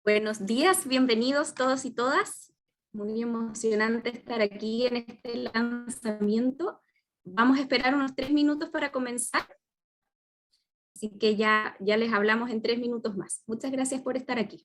Buenos días, bienvenidos todos y todas. Muy emocionante estar aquí en este lanzamiento. Vamos a esperar unos 3 minutos para comenzar, así que ya les hablamos en 3 minutos más. Muchas gracias por estar aquí.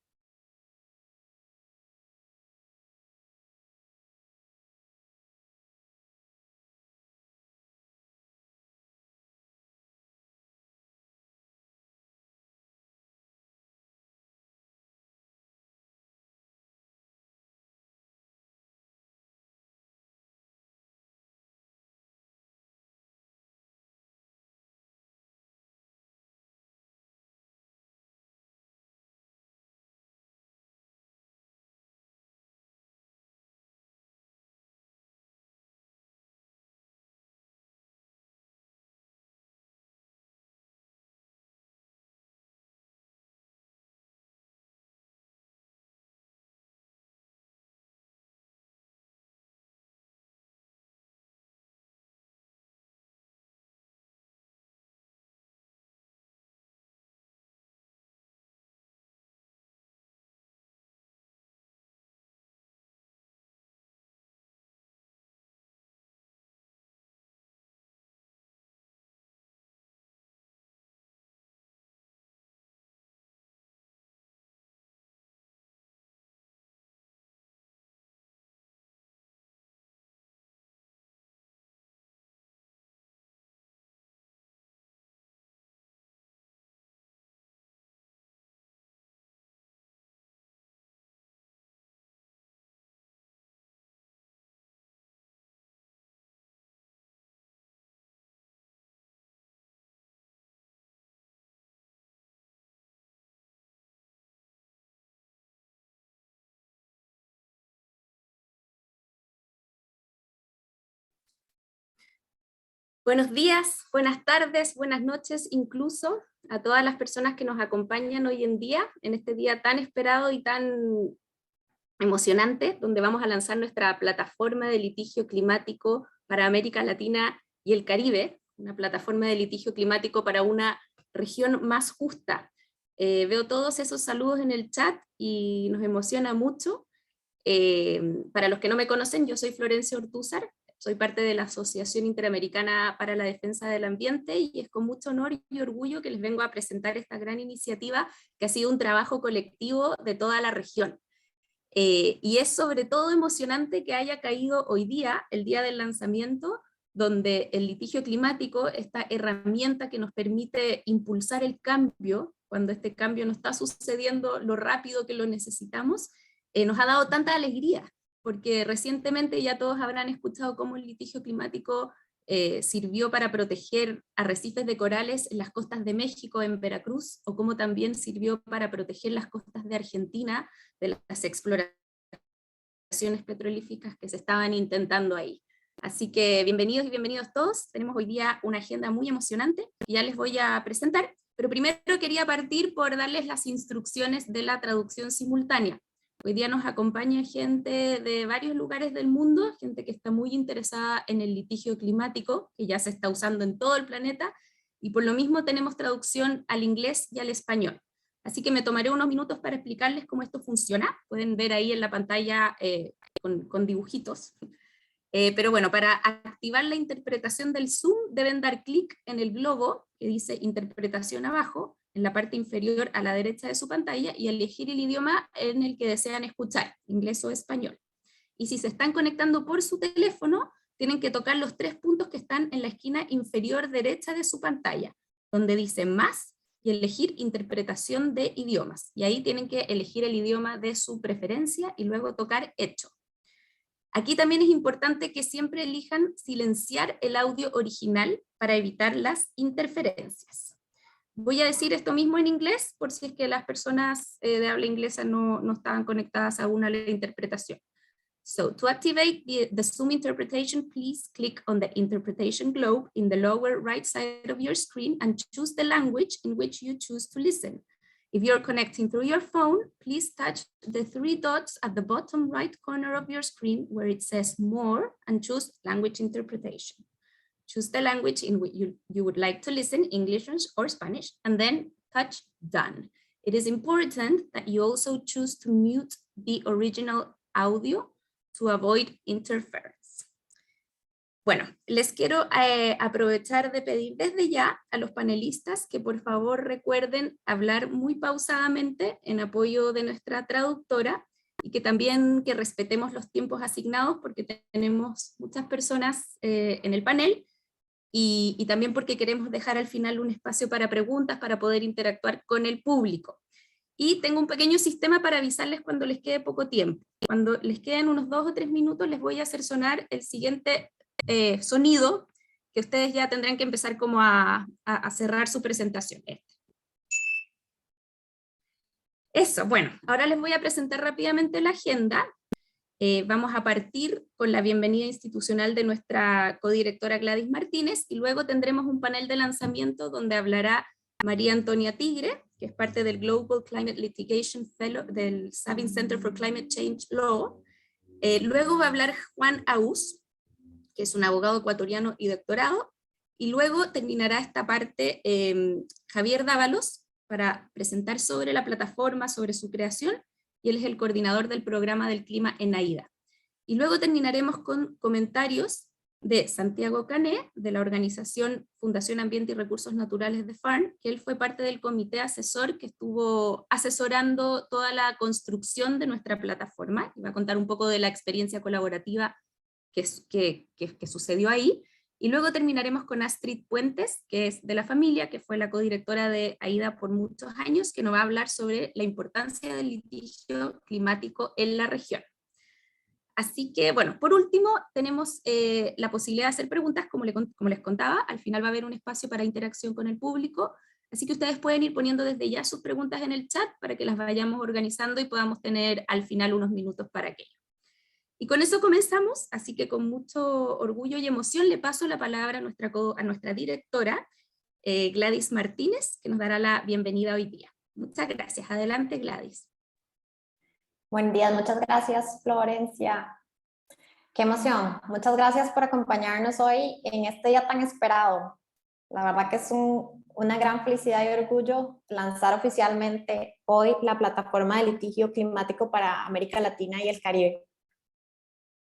Buenos días, buenas tardes, buenas noches, incluso a todas las personas que nos acompañan hoy en día, en este día tan esperado y tan emocionante, donde vamos a lanzar nuestra plataforma de litigio climático para América Latina y el Caribe, una plataforma de litigio climático para una región más justa. Veo todos esos saludos en el chat y nos emociona mucho. Para los que no me conocen, yo soy Florencia Ortúzar, soy parte de la Asociación Interamericana para la Defensa del Ambiente y es con mucho honor y orgullo que les vengo a presentar esta gran iniciativa que ha sido un trabajo colectivo de toda la región. Y es sobre todo emocionante que haya caído hoy día, el día del lanzamiento, donde el litigio climático, esta herramienta que nos permite impulsar el cambio, cuando este cambio no está sucediendo lo rápido que lo necesitamos, nos ha dado tanta alegría, porque recientemente ya todos habrán escuchado cómo el litigio climático sirvió para proteger arrecifes de corales en las costas de México, en Veracruz, o cómo también sirvió para proteger las costas de Argentina de las exploraciones petrolíferas que se estaban intentando ahí. Así que bienvenidos y bienvenidos todos. Tenemos hoy día una agenda muy emocionante que ya les voy a presentar, pero primero quería partir por darles las instrucciones de la traducción simultánea. Hoy día nos acompaña gente de varios lugares del mundo, gente que está muy interesada en el litigio climático, que ya se está usando en todo el planeta, y por lo mismo tenemos traducción al inglés y al español. Así que me tomaré unos minutos para explicarles cómo esto funciona. Pueden ver ahí en la pantalla con dibujitos. Pero bueno, para activar la interpretación del Zoom deben dar clic en el globo que dice interpretación abajo, en la parte inferior a la derecha de su pantalla, y elegir el idioma en el que desean escuchar, inglés o español. Y si se están conectando por su teléfono, tienen que tocar los 3 puntos que están en la esquina inferior derecha de su pantalla, donde dice más y elegir interpretación de idiomas. Y ahí tienen que elegir el idioma de su preferencia y luego tocar hecho. Aquí también es importante que siempre elijan silenciar el audio original para evitar las interferencias. Voy a decir esto mismo en inglés por si es que las personas de habla inglesa no estaban conectadas aún a la interpretación. So to activate the Zoom interpretation, please click on the interpretation globe in the lower right side of your screen and choose the language in which you choose to listen. If you're connecting through your phone, please touch the 3 dots at the bottom right corner of your screen where it says more and choose language interpretation. Choose the language in which you would like to listen, English or Spanish, and then touch done. It is important that you also choose to mute the original audio to avoid interference. Bueno, les quiero aprovechar de pedir desde ya a los panelistas que por favor recuerden hablar muy pausadamente en apoyo de nuestra traductora y que también que respetemos los tiempos asignados porque tenemos muchas personas en el panel y también porque queremos dejar al final un espacio para preguntas para poder interactuar con el público. Y tengo un pequeño sistema para avisarles cuando les quede poco tiempo. Cuando les queden unos 2 o 3 minutos les voy a hacer sonar el siguiente sonido que ustedes ya tendrán que empezar como a cerrar su presentación. Eso, bueno, ahora les voy a presentar rápidamente la agenda. Vamos a partir con la bienvenida institucional de nuestra codirectora Gladys Martínez y luego tendremos un panel de lanzamiento donde hablará María Antonia Tigre, que es parte del Global Climate Litigation Fellow del Sabin Center for Climate Change Law. Luego va a hablar Juan Aus, que es un abogado ecuatoriano y doctorado, y luego terminará esta parte Javier Dávalos para presentar sobre la plataforma, sobre su creación, y él es el coordinador del programa del clima en AIDA. Y luego terminaremos con comentarios de Santiago Cané, de la organización Fundación Ambiente y Recursos Naturales de FARN, que él fue parte del comité asesor que estuvo asesorando toda la construcción de nuestra plataforma, y va a contar un poco de la experiencia colaborativa que sucedió ahí, y luego terminaremos con Astrid Puentes, que es de la familia, que fue la codirectora de AIDA por muchos años, que nos va a hablar sobre la importancia del litigio climático en la región. Así que, bueno, por último, tenemos la posibilidad de hacer preguntas, como les contaba, al final va a haber un espacio para interacción con el público, así que ustedes pueden ir poniendo desde ya sus preguntas en el chat para que las vayamos organizando y podamos tener al final unos minutos para aquello. Y con eso comenzamos, así que con mucho orgullo y emoción le paso la palabra a nuestra directora, Gladys Martínez, que nos dará la bienvenida hoy día. Muchas gracias. Adelante, Gladys. Buen día, muchas gracias, Florencia. Qué emoción. Muchas gracias por acompañarnos hoy en este día tan esperado. La verdad que es una gran felicidad y orgullo lanzar oficialmente hoy la plataforma de litigio climático para América Latina y el Caribe.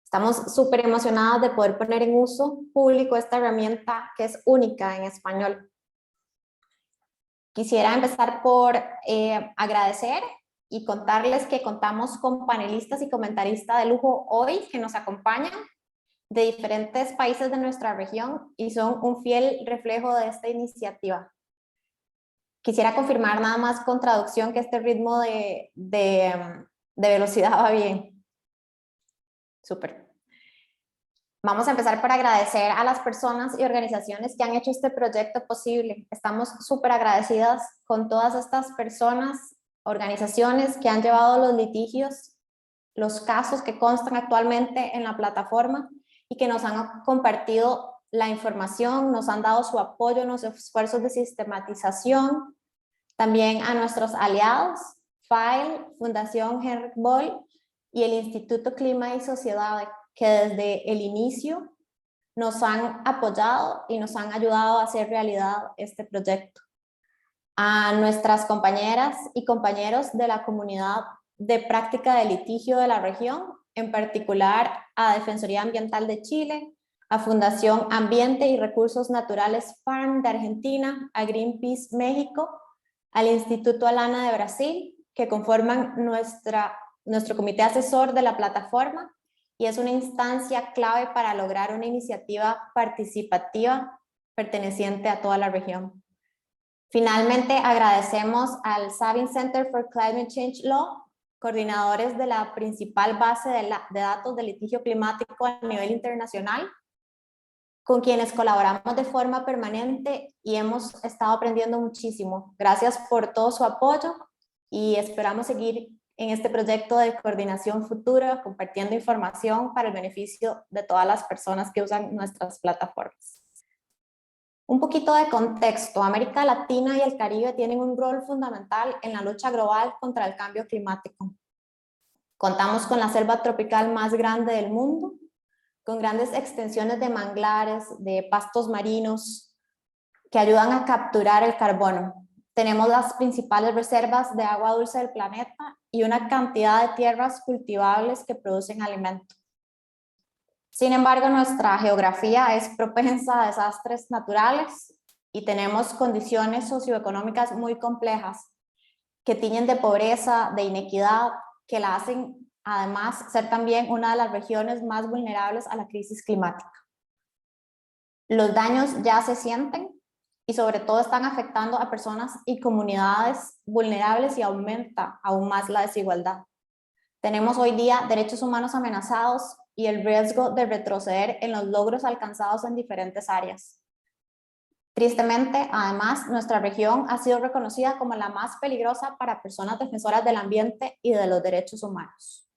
Estamos súper emocionados de poder poner en uso público esta herramienta que es única en español. Quisiera empezar por agradecer y contarles que contamos con panelistas y comentaristas de lujo hoy que nos acompañan de diferentes países de nuestra región y son un fiel reflejo de esta iniciativa. Quisiera confirmar nada más con traducción que este ritmo de velocidad va bien. Súper. Vamos a empezar por agradecer a las personas y organizaciones que han hecho este proyecto posible. Estamos súper agradecidas con todas estas personas, organizaciones que han llevado los litigios, los casos que constan actualmente en la plataforma y que nos han compartido la información, nos han dado su apoyo en los esfuerzos de sistematización. También a nuestros aliados, FILE, Fundación Henrik Boll y el Instituto Clima y Sociedad, que desde el inicio nos han apoyado y nos han ayudado a hacer realidad este proyecto. A nuestras compañeras y compañeros de la comunidad de práctica de litigio de la región, en particular a Defensoría Ambiental de Chile, a Fundación Ambiente y Recursos Naturales FARN de Argentina, a Greenpeace México, al Instituto Alana de Brasil, que conforman nuestro comité asesor de la plataforma, y es una instancia clave para lograr una iniciativa participativa perteneciente a toda la región. Finalmente, agradecemos al Sabin Center for Climate Change Law, coordinadores de la principal base de datos de litigio climático a nivel internacional, con quienes colaboramos de forma permanente y hemos estado aprendiendo muchísimo. Gracias por todo su apoyo y esperamos seguir en este proyecto de coordinación futura, compartiendo información para el beneficio de todas las personas que usan nuestras plataformas. Un poquito de contexto. América Latina y el Caribe tienen un rol fundamental en la lucha global contra el cambio climático. Contamos con la selva tropical más grande del mundo, con grandes extensiones de manglares, de pastos marinos, que ayudan a capturar el carbono. tenemos las principales reservas de agua dulce del planeta y una cantidad de tierras cultivables que producen alimento. Sin embargo, nuestra geografía es propensa a desastres naturales y tenemos condiciones socioeconómicas muy complejas que tiñen de pobreza, de inequidad, que la hacen además ser también una de las regiones más vulnerables a la crisis climática. Los daños ya se sienten y sobre todo están afectando a personas y comunidades vulnerables y aumenta aún más la desigualdad. Tenemos hoy día derechos humanos amenazados y el riesgo de retroceder en los logros alcanzados en diferentes áreas. Tristemente, además, nuestra región ha sido reconocida como la más peligrosa para personas defensoras del ambiente y de los derechos humanos.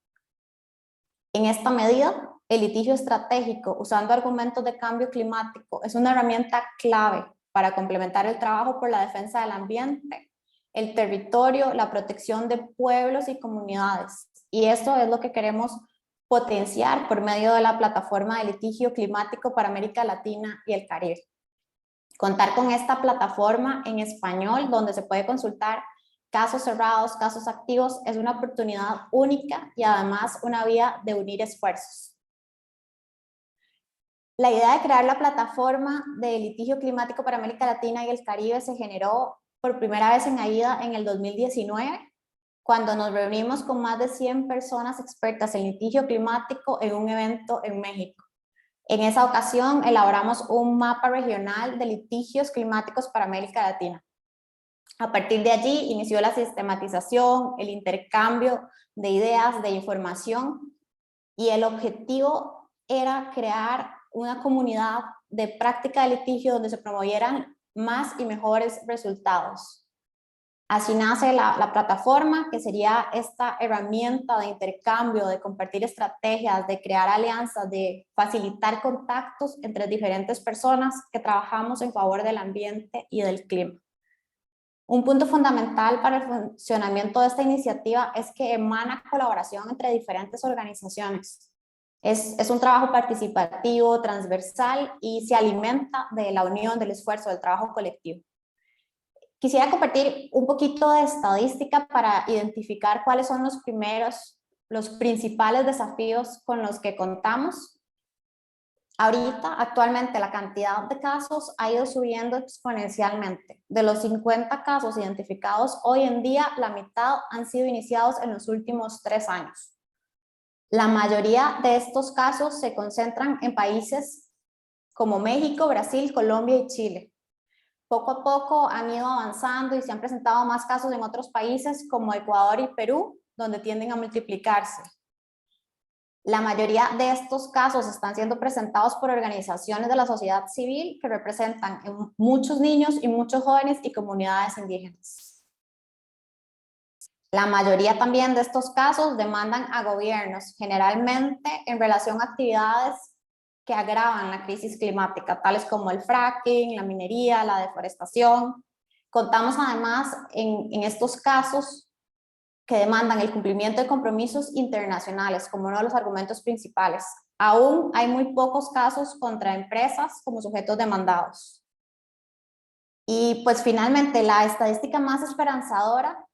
En esta medida, el litigio estratégico usando argumentos de cambio climático es una herramienta clave para complementar el trabajo por la defensa del ambiente, el territorio, la protección de pueblos y comunidades. Y eso es lo que queremos potenciar por medio de la plataforma de litigio climático para América Latina y el Caribe. Contar con esta plataforma en español, donde se puede consultar casos cerrados, casos activos, es una oportunidad única y además una vía de unir esfuerzos. La idea de crear la plataforma de litigio climático para América Latina y el Caribe se generó por primera vez en AIDA en el 2019, cuando nos reunimos con más de 100 personas expertas en litigio climático en un evento en México. En esa ocasión elaboramos un mapa regional de litigios climáticos para América Latina. A partir de allí inició la sistematización, el intercambio de ideas, de información, y el objetivo era crear una comunidad de práctica de litigio donde se promovieran más y mejores resultados. Así nace la plataforma, que sería esta herramienta de intercambio, de compartir estrategias, de crear alianzas, de facilitar contactos entre diferentes personas que trabajamos en favor del ambiente y del clima. Un punto fundamental para el funcionamiento de esta iniciativa es que emana colaboración entre diferentes organizaciones. Es un trabajo participativo, transversal y se alimenta de la unión, del esfuerzo, del trabajo colectivo. Quisiera compartir un poquito de estadística para identificar cuáles son los principales desafíos con los que contamos. Ahorita, actualmente, la cantidad de casos ha ido subiendo exponencialmente. De los 50 casos identificados hoy en día, la mitad han sido iniciados en los últimos 3 años. La mayoría de estos casos se concentran en países como México, Brasil, Colombia y Chile. Poco a poco han ido avanzando y se han presentado más casos en otros países como Ecuador y Perú, donde tienden a multiplicarse. La mayoría de estos casos están siendo presentados por organizaciones de la sociedad civil que representan muchos niños y muchos jóvenes y comunidades indígenas. La mayoría también de estos casos demandan a gobiernos, generalmente en relación a actividades que agravan la crisis climática, tales como el fracking, la minería, la deforestación. Contamos además en estos casos que demandan el cumplimiento de compromisos internacionales como uno de los argumentos principales. Aún hay muy pocos casos contra empresas como sujetos demandados. Y pues finalmente la estadística más esperanzadora,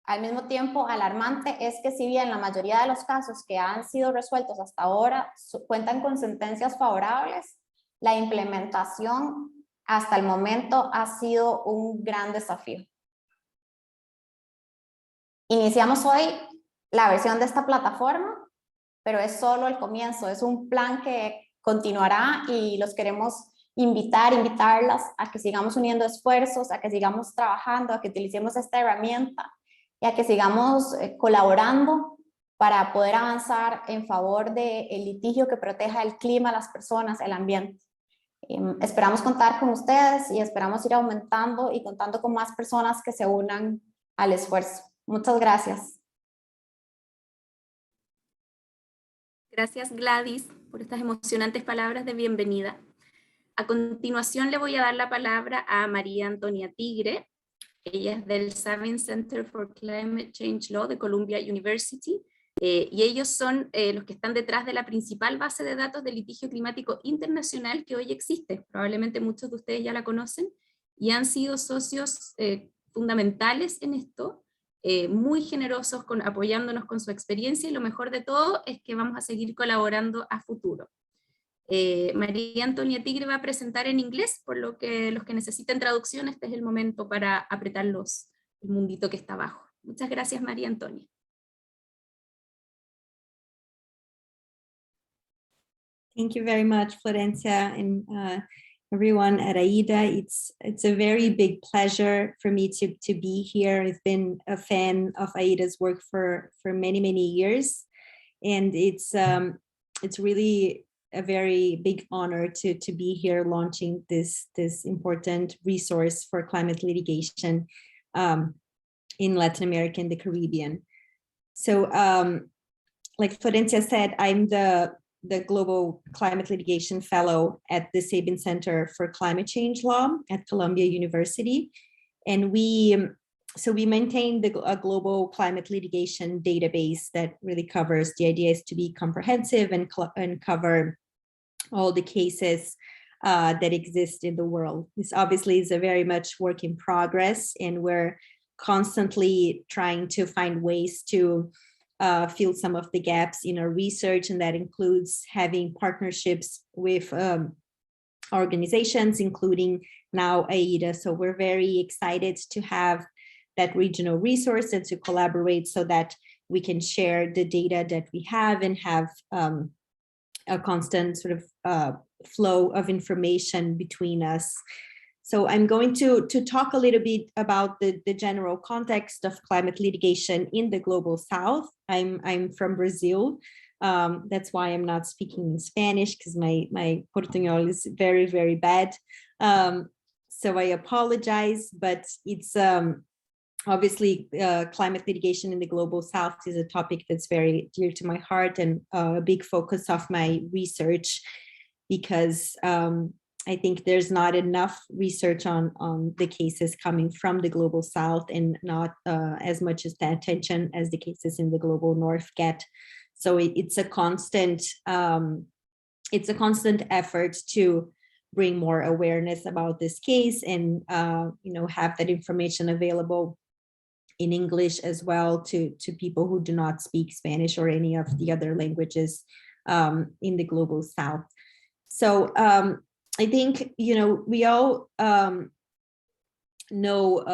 al mismo tiempo alarmante, es que si bien la mayoría de los casos que han sido resueltos hasta ahora cuentan con sentencias favorables, la implementación hasta el momento ha sido un gran desafío. Iniciamos hoy la versión de esta plataforma, pero es solo el comienzo, es un plan que continuará y los queremos invitarlas a que sigamos uniendo esfuerzos, a que sigamos trabajando, a que utilicemos esta herramienta y a que sigamos colaborando para poder avanzar en favor del litigio que proteja el clima, las personas, el ambiente. Esperamos contar con ustedes y esperamos ir aumentando y contando con más personas que se unan al esfuerzo. Muchas gracias. Gracias, Gladys, por estas emocionantes palabras de bienvenida. A continuación le voy a dar la palabra a María Antonia Tigre. Ella es del Savin Center for Climate Change Law de Columbia University, y ellos son los que están detrás de la principal base de datos de litigio climático internacional que hoy existe. Probablemente muchos de ustedes ya la conocen y han sido socios fundamentales en esto, muy generosos apoyándonos con su experiencia, y lo mejor de todo es que vamos a seguir colaborando a futuro. María Antonia Tigre va a presentar en inglés, por lo que los que necesiten traducción, este es el momento para apretar el mundito que está abajo. Muchas gracias, María Antonia. Thank you very much, Florencia, and everyone at AIDA. It's a very big pleasure for me to be here. I've been a fan of AIDA's work for many years, and it's really a very big honor to be here launching this important resource for climate litigation in Latin America and the Caribbean. So like Florencia said, I'm the Global Climate Litigation Fellow at the Sabin Center for Climate Change Law at Columbia University. And we maintain a global climate litigation database that really covers, the idea is to be comprehensive and cover all the cases that exist in the world. This obviously is a very much work in progress, and we're constantly trying to find ways to fill some of the gaps in our research, and that includes having partnerships with organizations, including now AIDA. So we're very excited to have that regional resource and to collaborate so that we can share the data that we have and have a constant sort of flow of information between us. So I'm going to talk a little bit about the general context of climate litigation in the Global South. I'm from Brazil. That's why I'm not speaking in Spanish, because my Portuñol is very, very bad. So I apologize, but it's obviously climate litigation in the Global South is a topic that's very dear to my heart and a big focus of my research, because I think there's not enough research on the cases coming from the Global South, and not as much as the attention as the cases in the Global North get. So it's a constant effort to bring more awareness about this case, and have that information available in English as well to people who do not speak Spanish or any of the other languages in the Global South. So I think, we all know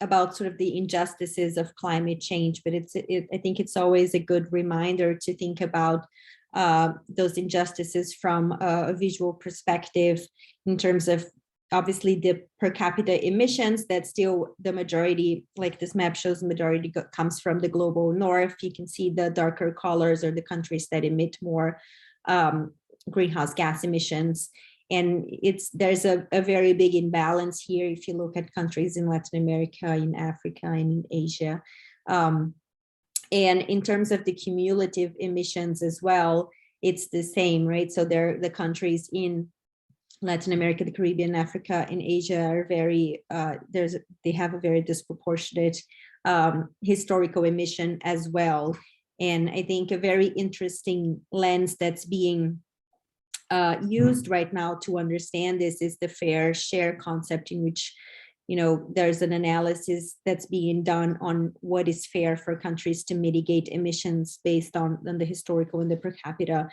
about sort of the injustices of climate change, but I think it's always a good reminder to think about those injustices from a visual perspective, in terms of obviously the per capita emissions. That's still the majority, like this map shows, the majority comes from the Global North. You can see the darker colors are the countries that emit more greenhouse gas emissions. And there's a very big imbalance here if you look at countries in Latin America, in Africa, and in Asia. And in terms of the cumulative emissions as well, it's the same, right? So the countries in Latin America, the Caribbean, Africa, and Asia are they have a very disproportionate historical emission as well. And I think a very interesting lens that's being used right now to understand this is the fair share concept, in which there's an analysis that's being done on what is fair for countries to mitigate emissions based on the historical and the per capita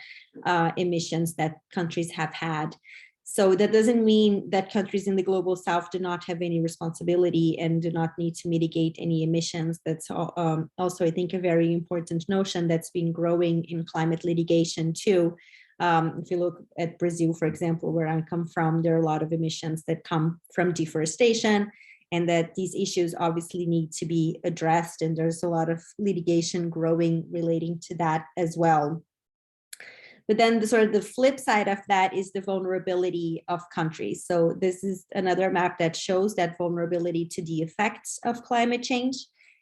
emissions that countries have had. So that doesn't mean that countries in the Global South do not have any responsibility and do not need to mitigate any emissions. That's also, I think, a very important notion that's been growing in climate litigation too. If you look at Brazil, for example, where I come from, there are a lot of emissions that come from deforestation, and that these issues obviously need to be addressed. And there's a lot of litigation growing relating to that as well. But then the flip side of that is the vulnerability of countries. So this is another map that shows that vulnerability to the effects of climate change.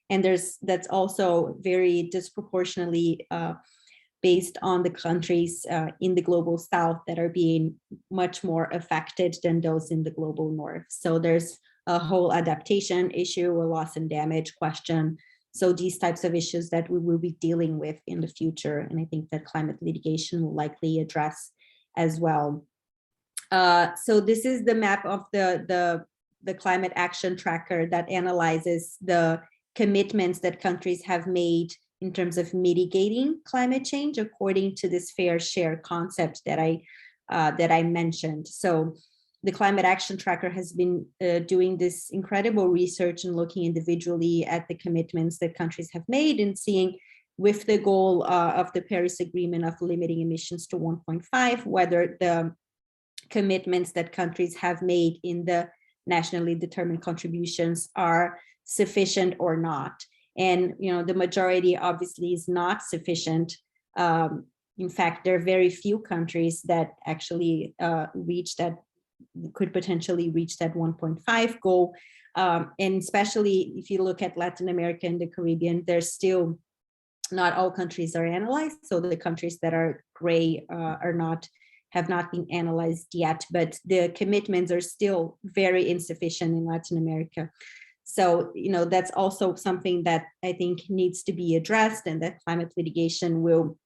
And that's also very disproportionately based on the countries in the Global South that are being much more affected than those in the Global North. So there's a whole adaptation issue, a loss and damage question. So these types of issues that we will be dealing with in the future. And I think that climate litigation will likely address as well. So this is the map of the the climate action tracker that analyzes the commitments that countries have made in terms of mitigating climate change according to this fair share concept that I mentioned. So the Climate Action Tracker has been doing this incredible research and looking individually at the commitments that countries have made and seeing, with the goal of the Paris Agreement of limiting emissions to 1.5, whether the commitments that countries have made in the nationally determined contributions are sufficient or not. And the majority obviously is not sufficient. In fact, there are very few countries that actually could potentially reach that 1.5 goal. And especially if you look at Latin America and the Caribbean, there's still not all countries are analyzed. So the countries that are gray have not been analyzed yet, but the commitments are still very insufficient in Latin America. So, that's also something that I think needs to be addressed, and that climate litigation will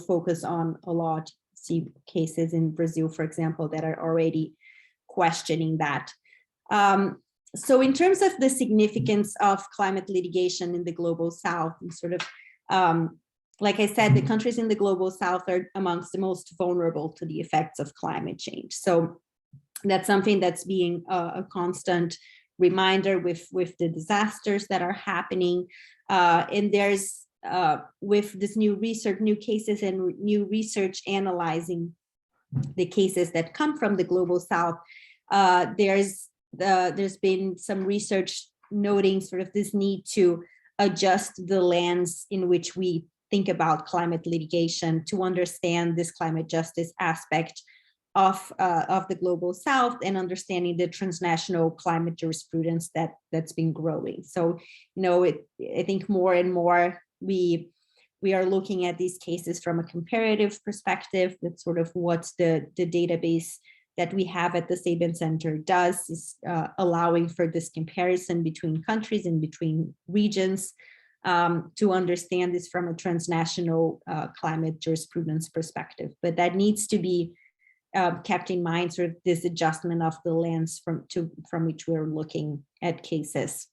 focus on a lot. See cases in Brazil, for example, that are already questioning that. So in terms of the significance of climate litigation in the Global South, and sort of, like I said, the countries in the Global South are amongst the most vulnerable to the effects of climate change. So that's something that's being a constant reminder with the disasters that are happening. And there's, with this new research, new cases and new research analyzing the cases that come from the Global South, there's been some research noting sort of this need to adjust the lens in which we think about climate litigation to understand this climate justice aspect of the Global South and understanding the transnational climate jurisprudence that's been growing. So, I think more and more we are looking at these cases from a comparative perspective. That's sort of what the database that we have at the Sabin Center does, is allowing for this comparison between countries and between regions to understand this from a transnational climate jurisprudence perspective. But that needs to be kept in mind, sort of this adjustment of the lens from which we're looking at cases.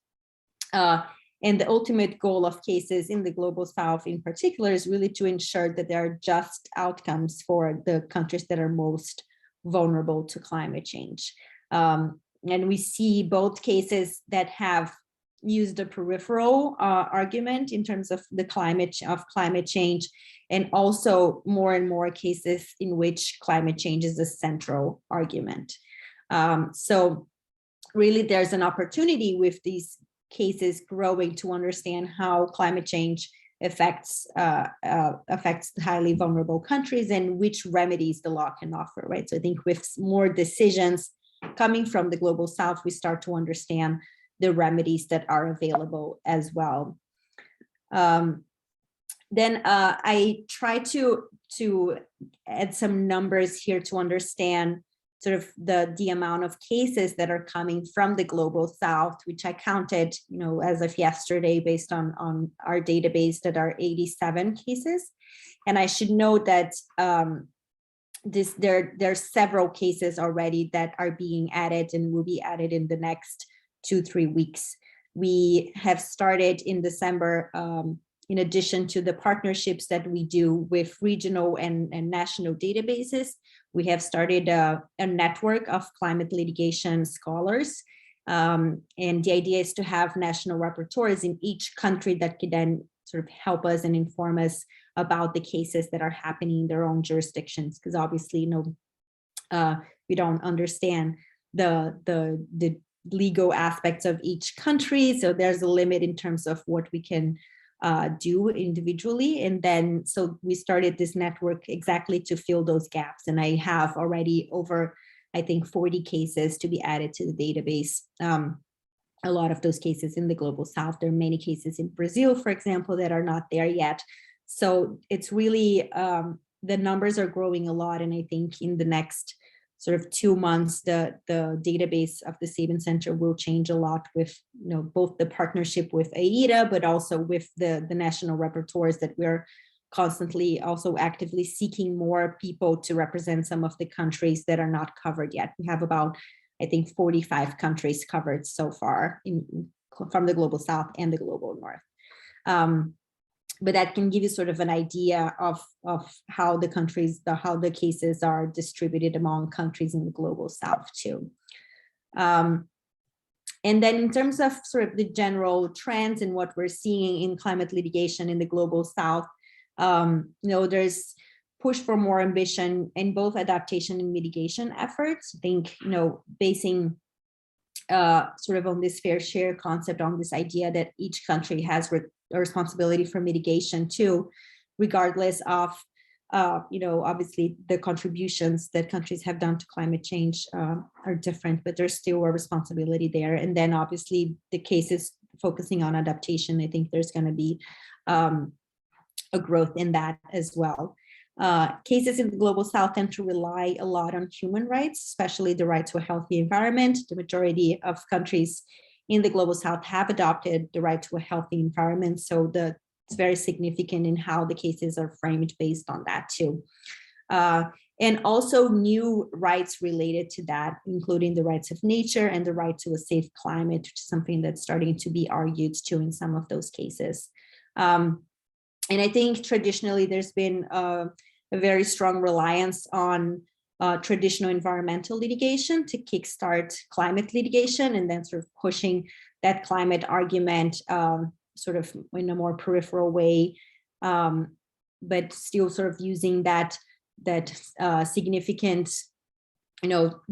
And the ultimate goal of cases in the Global South in particular is really to ensure that there are just outcomes for the countries that are most vulnerable to climate change. And we see both cases that have used a peripheral argument in terms of the climate change, and also more and more cases in which climate change is a central argument. So really there's an opportunity with these cases growing to understand how climate change affects highly vulnerable countries and which remedies the law can offer, right? So I think with more decisions coming from the Global South, we start to understand the remedies that are available as well. Then I try to add some numbers here to understand sort of the amount of cases that are coming from the Global South, which I counted, as of yesterday, based on our database, that are 87 cases. And I should note that there are several cases already that are being added and will be added in the next 2-3 weeks. We have started in December, in addition to the partnerships that we do with regional and national databases, we have started a network of climate litigation scholars. And the idea is to have national rapporteurs in each country that could then sort of help us and inform us about the cases that are happening in their own jurisdictions, because obviously, we don't understand the legal aspects of each country. So there's a limit in terms of what we can do individually. And then, so we started this network exactly to fill those gaps. And I have already over, I think, 40 cases to be added to the database. A lot of those cases in the Global South. There are many cases in Brazil, for example, that are not there yet. So it's really, the numbers are growing a lot. And I think in the next sort of 2 months, the database of the Sabin Center will change a lot with, both the partnership with AIDA, but also with the national rapporteurs that we're constantly also actively seeking more people to represent some of the countries that are not covered yet. We have about I think 45 countries covered so far from the global south and the global north. But that can give you sort of an idea of how the countries, how the cases are distributed among countries in the global south too. And then in terms of sort of the general trends and what we're seeing in climate litigation in the global south, there's push for more ambition in both adaptation and mitigation efforts. I think, basing sort of on this fair share concept, on this idea that each country has a responsibility for mitigation too, regardless of, obviously the contributions that countries have done to climate change are different, but there's still a responsibility there. And then obviously the cases focusing on adaptation, I think there's going to be a growth in that as well. Cases in the global south tend to rely a lot on human rights, especially the right to a healthy environment. The majority of countries in the global south have adopted the right to a healthy environment. So it's very significant in how the cases are framed based on that too. And also new rights related to that, including the rights of nature and the right to a safe climate, which is something that's starting to be argued too in some of those cases. And I think traditionally there's been a very strong reliance on traditional environmental litigation to kickstart climate litigation, and then sort of pushing that climate argument sort of in a more peripheral way, but still sort of using that significant,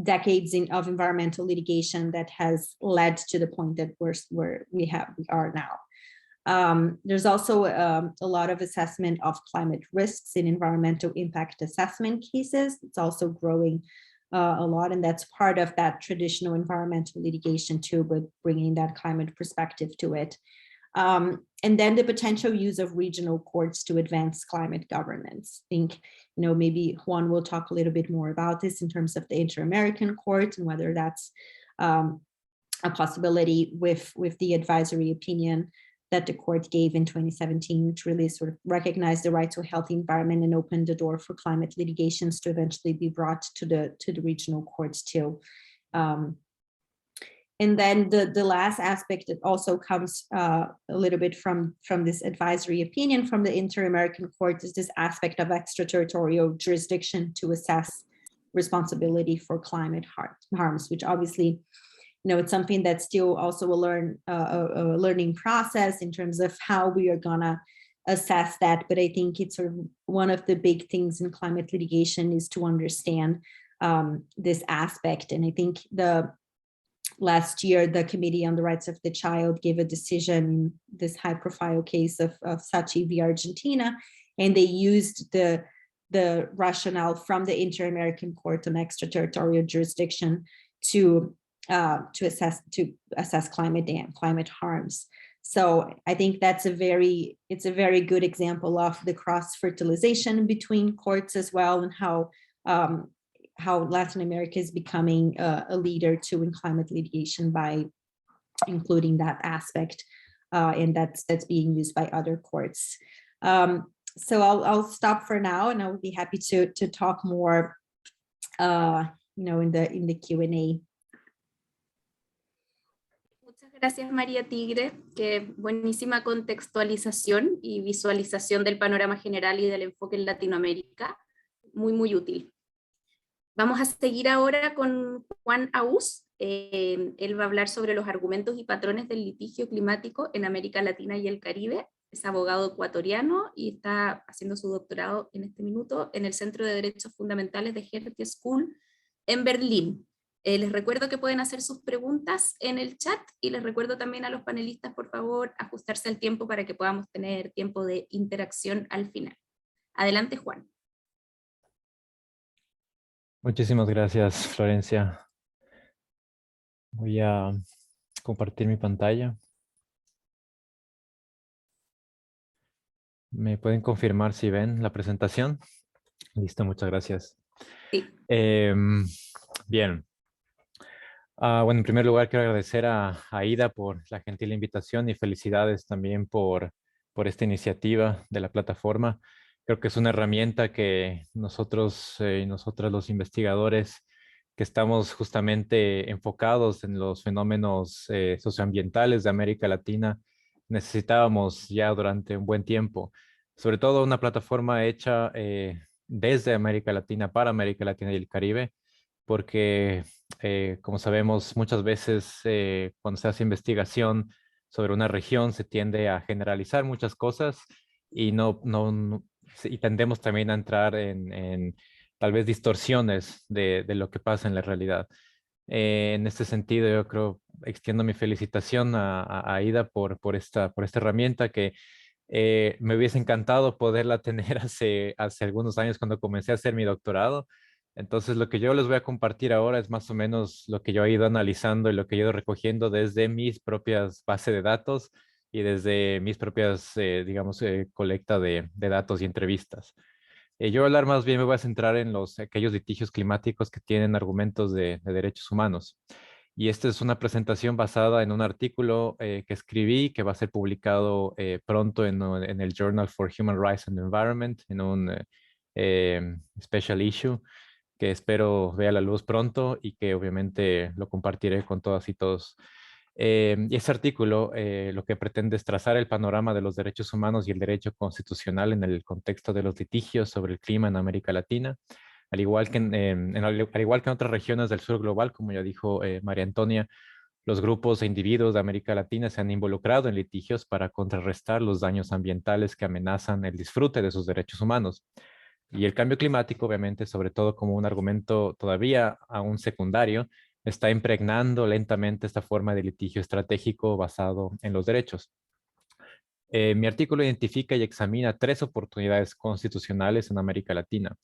decades of environmental litigation that has led to the point that we are now. There's also a lot of assessment of climate risks in environmental impact assessment cases. It's also growing a lot, and that's part of that traditional environmental litigation too, but bringing that climate perspective to it. And then the potential use of regional courts to advance climate governance. I think, maybe Juan will talk a little bit more about this in terms of the Inter-American Court and whether that's a possibility with the advisory opinion that the court gave in 2017, which really sort of recognized the right to a healthy environment and opened the door for climate litigations to eventually be brought to the regional courts too. And then the last aspect that also comes a little bit from this advisory opinion from the Inter-American Court is this aspect of extraterritorial jurisdiction to assess responsibility for climate harms, which obviously, it's something that's still also a learning process in terms of how we are gonna assess that. But I think it's sort of one of the big things in climate litigation is to understand this aspect. And I think last year, the Committee on the Rights of the Child gave a decision in this high-profile case of Sachi v. Argentina, and they used the rationale from the Inter-American Court on extraterritorial jurisdiction to assess climate harms. So I think it's a very good example of the cross-fertilization between courts as well, and how Latin America is becoming a leader too in climate litigation by including that aspect, and that's being used by other courts. So I'll stop for now, and I will be happy to talk more, in the Q&A. Muchas gracias, María Tigre. Qué buenísima contextualización y visualización del panorama general y del enfoque en Latinoamérica. Muy, muy útil. Vamos a seguir ahora con Juan Aus. Él va a hablar sobre los argumentos y patrones del litigio climático en América Latina y el Caribe. Es abogado ecuatoriano y está haciendo su doctorado en este minuto en el Centro de Derechos Fundamentales de Goethe School en Berlín. Les recuerdo que pueden hacer sus preguntas en el chat y les recuerdo también a los panelistas, por favor, ajustarse al tiempo para que podamos tener tiempo de interacción al final. Adelante, Juan. Muchísimas gracias, Florencia. Voy a compartir mi pantalla. ¿Me pueden confirmar si ven la presentación? Listo, muchas gracias. Sí. Bien. Bueno, en primer lugar quiero agradecer a Aida por la gentil invitación y felicidades también por esta iniciativa de la plataforma. Creo que es una herramienta que nosotros y nosotras los investigadores que estamos justamente enfocados en los fenómenos socioambientales de América Latina, necesitábamos ya durante un buen tiempo, sobre todo una plataforma hecha desde América Latina para América Latina y el Caribe, porque como sabemos, muchas veces cuando se hace investigación sobre una región se tiende a generalizar muchas cosas y y tendemos también a entrar en tal vez distorsiones de lo que pasa en la realidad. En este sentido, yo creo, extiendo mi felicitación a Aida por esta herramienta que me hubiese encantado poderla tener hace algunos años cuando comencé a hacer mi doctorado. Entonces, lo que yo les voy a compartir ahora es más o menos lo que yo he ido analizando y lo que he ido recogiendo desde mis propias bases de datos y desde mis propias, digamos, colecta de datos y entrevistas. Yo voy a hablar más bien, me voy a centrar en aquellos litigios climáticos que tienen argumentos de derechos humanos. Y esta es una presentación basada en un artículo que escribí que va a ser publicado pronto en el Journal for Human Rights and Environment, en un special issue que espero vea la luz pronto y que obviamente lo compartiré con todas y todos. Y ese artículo lo que pretende es trazar el panorama de los derechos humanos y el derecho constitucional en el contexto de los litigios sobre el clima en América Latina, al igual que al igual que en otras regiones del sur global, como ya dijo María Antonia, los grupos e individuos de América Latina se han involucrado en litigios para contrarrestar los daños ambientales que amenazan el disfrute de sus derechos humanos. Y el cambio climático, obviamente, sobre todo como un argumento todavía aún secundario, está impregnando lentamente esta forma de litigio estratégico basado en los derechos. Mi artículo identifica y examina 3 oportunidades constitucionales en América Latina.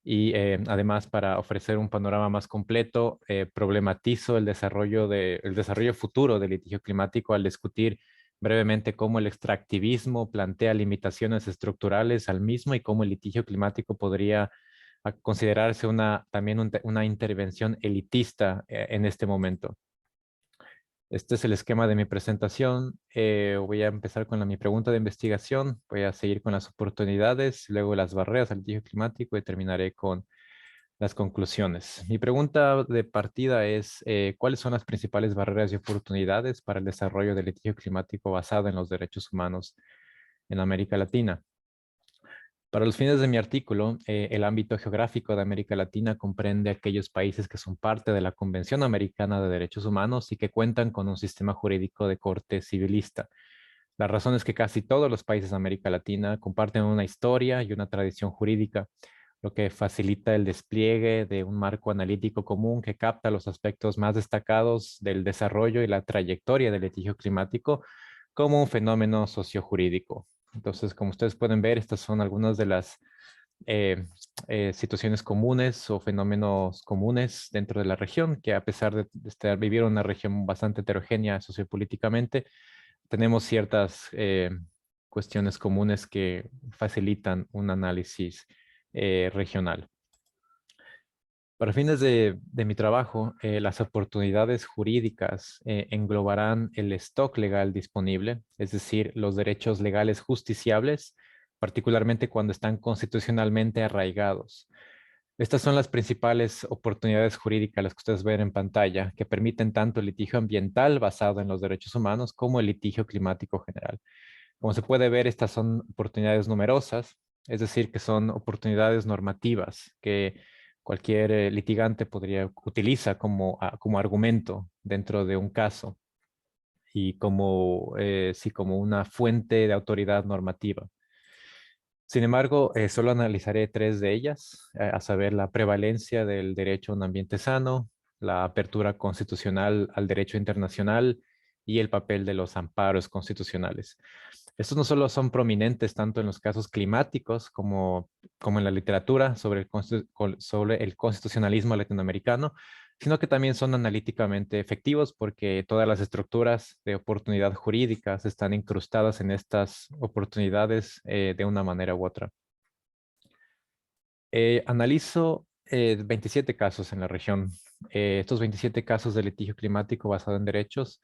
Y además, para ofrecer un panorama más completo, problematizo el desarrollo futuro del litigio climático al discutir brevemente cómo el extractivismo plantea limitaciones estructurales al mismo y cómo el litigio climático podría considerarse también una intervención elitista en este momento. Este es el esquema de mi presentación. Voy a empezar con mi pregunta de investigación, voy a seguir con las oportunidades, luego las barreras al litigio climático y terminaré con las conclusiones. Mi pregunta de partida es, ¿cuáles son las principales barreras y oportunidades para el desarrollo del litigio climático basado en los derechos humanos en América Latina? Para los fines de mi artículo, el ámbito geográfico de América Latina comprende aquellos países que son parte de la Convención Americana de Derechos Humanos y que cuentan con un sistema jurídico de corte civilista. La razón es que casi todos los países de América Latina comparten una historia y una tradición jurídica, lo que facilita el despliegue de un marco analítico común que capta los aspectos más destacados del desarrollo y la trayectoria del litigio climático como un fenómeno sociojurídico. Entonces, como ustedes pueden ver, estas son algunas de las situaciones comunes o fenómenos comunes dentro de la región, que a pesar de vivir en una región bastante heterogénea sociopolíticamente, tenemos ciertas cuestiones comunes que facilitan un análisis regional. Para fines de mi trabajo, las oportunidades jurídicas englobarán el stock legal disponible, es decir, los derechos legales justiciables, particularmente cuando están constitucionalmente arraigados. Estas son las principales oportunidades jurídicas, las que ustedes ven en pantalla, que permiten tanto el litigio ambiental basado en los derechos humanos como el litigio climático general. Como se puede ver, estas son oportunidades numerosas, es decir, que son oportunidades normativas que cualquier litigante utiliza como argumento dentro de un caso y como una fuente de autoridad normativa. Sin embargo, solo analizaré 3 de ellas, a saber, la prevalencia del derecho a un ambiente sano, la apertura constitucional al derecho internacional y el papel de los amparos constitucionales. Estos no solo son prominentes tanto en los casos climáticos como en la literatura sobre el constitucionalismo latinoamericano, sino que también son analíticamente efectivos porque todas las estructuras de oportunidad jurídicas están incrustadas en estas oportunidades de una manera u otra. Analizo 27 casos en la región. Estos 27 casos de litigio climático basado en derechos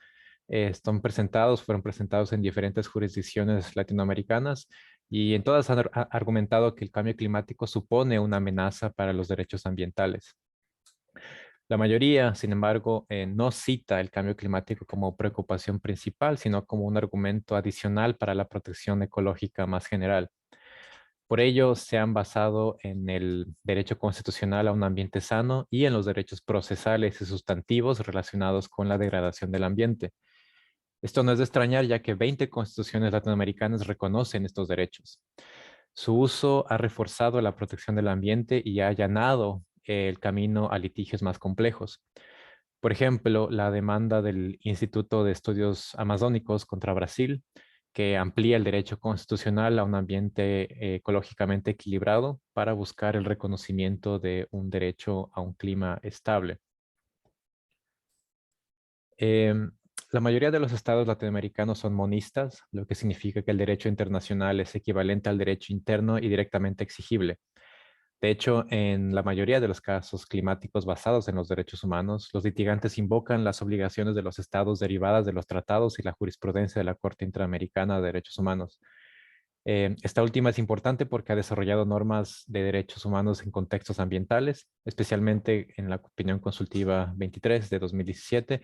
fueron presentados en diferentes jurisdicciones latinoamericanas y en todas han argumentado que el cambio climático supone una amenaza para los derechos ambientales. La mayoría, sin embargo, no cita el cambio climático como preocupación principal, sino como un argumento adicional para la protección ecológica más general. Por ello, se han basado en el derecho constitucional a un ambiente sano y en los derechos procesales y sustantivos relacionados con la degradación del ambiente. Esto no es de extrañar, ya que 20 constituciones latinoamericanas reconocen estos derechos. Su uso ha reforzado la protección del ambiente y ha allanado el camino a litigios más complejos. Por ejemplo, la demanda del Instituto de Estudios Amazónicos contra Brasil, que amplía el derecho constitucional a un ambiente ecológicamente equilibrado para buscar el reconocimiento de un derecho a un clima estable. Em, la mayoría de los estados latinoamericanos son monistas, lo que significa que el derecho internacional es equivalente al derecho interno y directamente exigible. De hecho, en la mayoría de los casos climáticos basados en los derechos humanos, los litigantes invocan las obligaciones de los estados derivadas de los tratados y la jurisprudencia de la Corte Interamericana de Derechos Humanos. Esta última es importante porque ha desarrollado normas de derechos humanos en contextos ambientales, especialmente en la opinión consultiva 23 de 2017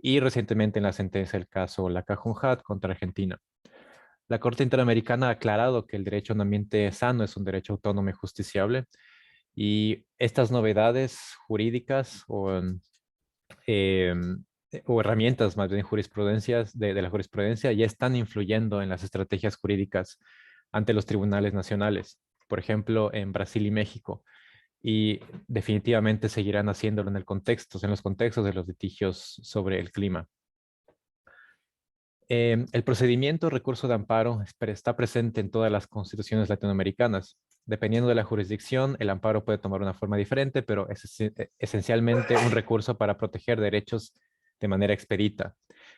y recientemente en la sentencia del caso Lacajunjat contra Argentina. La Corte Interamericana ha aclarado que el derecho a un ambiente sano es un derecho autónomo y justiciable, y estas novedades jurídicas o herramientas más bien jurisprudencias de la jurisprudencia ya están influyendo en las estrategias jurídicas ante los tribunales nacionales, por ejemplo, en Brasil y México, y definitivamente seguirán haciéndolo en los contextos de los litigios sobre el clima. El procedimiento recurso de amparo está presente en todas las constituciones latinoamericanas. Dependiendo de la jurisdicción, el amparo puede tomar una forma diferente, pero es esencialmente un recurso para proteger derechos de manera expedita,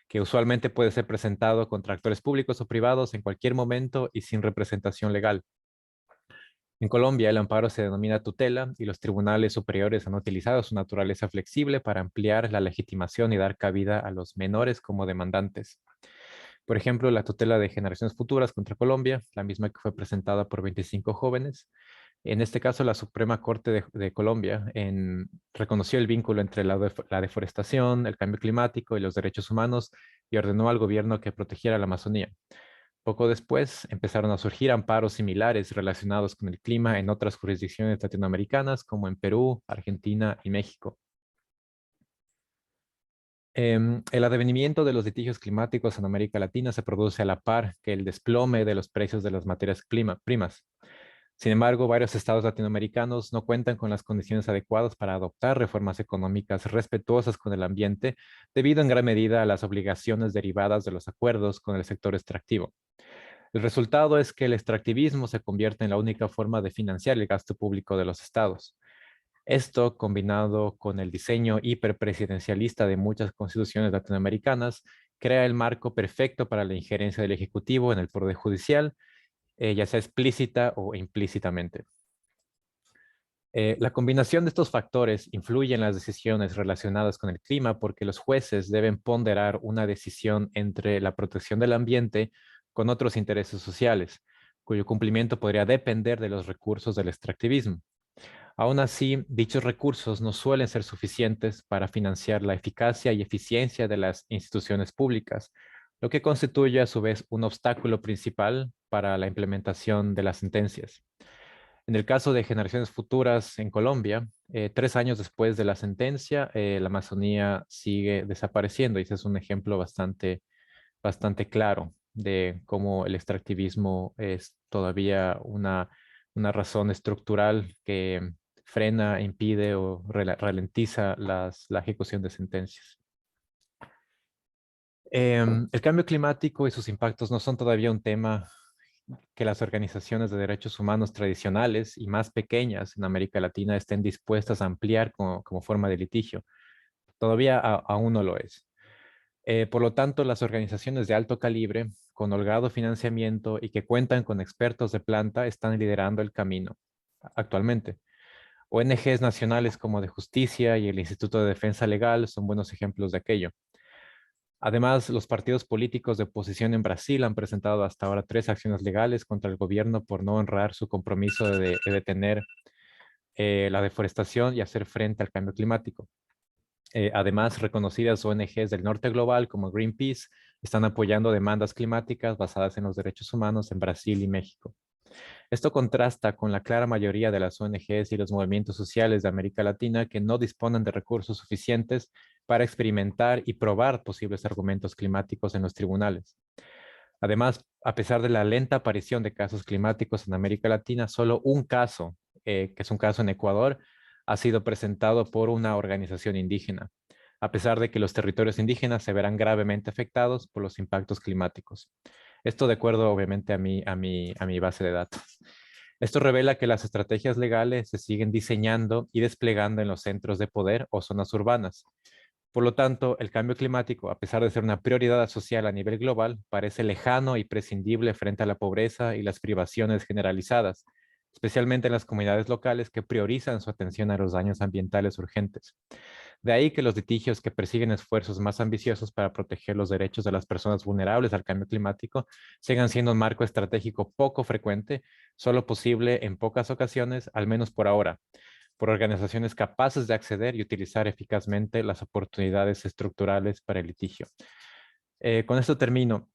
que usualmente puede ser presentado contra actores públicos o privados en cualquier momento y sin representación legal. En Colombia, el amparo se denomina tutela y los tribunales superiores han utilizado su naturaleza flexible para ampliar la legitimación y dar cabida a los menores como demandantes. Por ejemplo, la tutela de generaciones futuras contra Colombia, la misma que fue presentada por 25 jóvenes. En este caso, la Suprema Corte de Colombia reconoció el vínculo entre la deforestación, el cambio climático y los derechos humanos y ordenó al gobierno que protegiera la Amazonía. Poco después empezaron a surgir amparos similares relacionados con el clima en otras jurisdicciones latinoamericanas, como en Perú, Argentina y México. El advenimiento de los litigios climáticos en América Latina se produce a la par que el desplome de los precios de las materias primas. Sin embargo, varios estados latinoamericanos no cuentan con las condiciones adecuadas para adoptar reformas económicas respetuosas con el ambiente, debido en gran medida a las obligaciones derivadas de los acuerdos con el sector extractivo. El resultado es que el extractivismo se convierte en la única forma de financiar el gasto público de los estados. Esto, combinado con el diseño hiperpresidencialista de muchas constituciones latinoamericanas, crea el marco perfecto para la injerencia del Ejecutivo en el Poder Judicial, ya sea explícita o implícitamente. La combinación de estos factores influye en las decisiones relacionadas con el clima porque los jueces deben ponderar una decisión entre la protección del ambiente con otros intereses sociales, cuyo cumplimiento podría depender de los recursos del extractivismo. Aún así, dichos recursos no suelen ser suficientes para financiar la eficacia y eficiencia de las instituciones públicas, lo que constituye a su vez un obstáculo principal para la implementación de las sentencias. En el caso de generaciones futuras en Colombia, 3 años después de la sentencia, la Amazonía sigue desapareciendo y ese es un ejemplo bastante claro de cómo el extractivismo es todavía una razón estructural que frena, impide o ralentiza la ejecución de sentencias. El cambio climático y sus impactos no son todavía un tema que las organizaciones de derechos humanos tradicionales y más pequeñas en América Latina estén dispuestas a ampliar como forma de litigio. Todavía aún no lo es. Por lo tanto, las organizaciones de alto calibre, con holgado financiamiento y que cuentan con expertos de planta, están liderando el camino actualmente. ONGs nacionales como de Justicia y el Instituto de Defensa Legal son buenos ejemplos de aquello. Además, los partidos políticos de oposición en Brasil han presentado hasta ahora 3 acciones legales contra el gobierno por no honrar su compromiso de detener la deforestación y hacer frente al cambio climático. Además, reconocidas ONGs del norte global como Greenpeace están apoyando demandas climáticas basadas en los derechos humanos en Brasil y México. Esto contrasta con la clara mayoría de las ONGs y los movimientos sociales de América Latina que no disponen de recursos suficientes para experimentar y probar posibles argumentos climáticos en los tribunales. Además, a pesar de la lenta aparición de casos climáticos en América Latina, solo un caso, que es un caso en Ecuador, ha sido presentado por una organización indígena, a pesar de que los territorios indígenas se verán gravemente afectados por los impactos climáticos. Esto de acuerdo, obviamente, a mi base de datos. Esto revela que las estrategias legales se siguen diseñando y desplegando en los centros de poder o zonas urbanas. Por lo tanto, el cambio climático, a pesar de ser una prioridad social a nivel global, parece lejano y prescindible frente a la pobreza y las privaciones generalizadas, especialmente en las comunidades locales que priorizan su atención a los daños ambientales urgentes. De ahí que los litigios que persiguen esfuerzos más ambiciosos para proteger los derechos de las personas vulnerables al cambio climático sigan siendo un marco estratégico poco frecuente, solo posible en pocas ocasiones, al menos por ahora, por organizaciones capaces de acceder y utilizar eficazmente las oportunidades estructurales para el litigio. Con esto termino.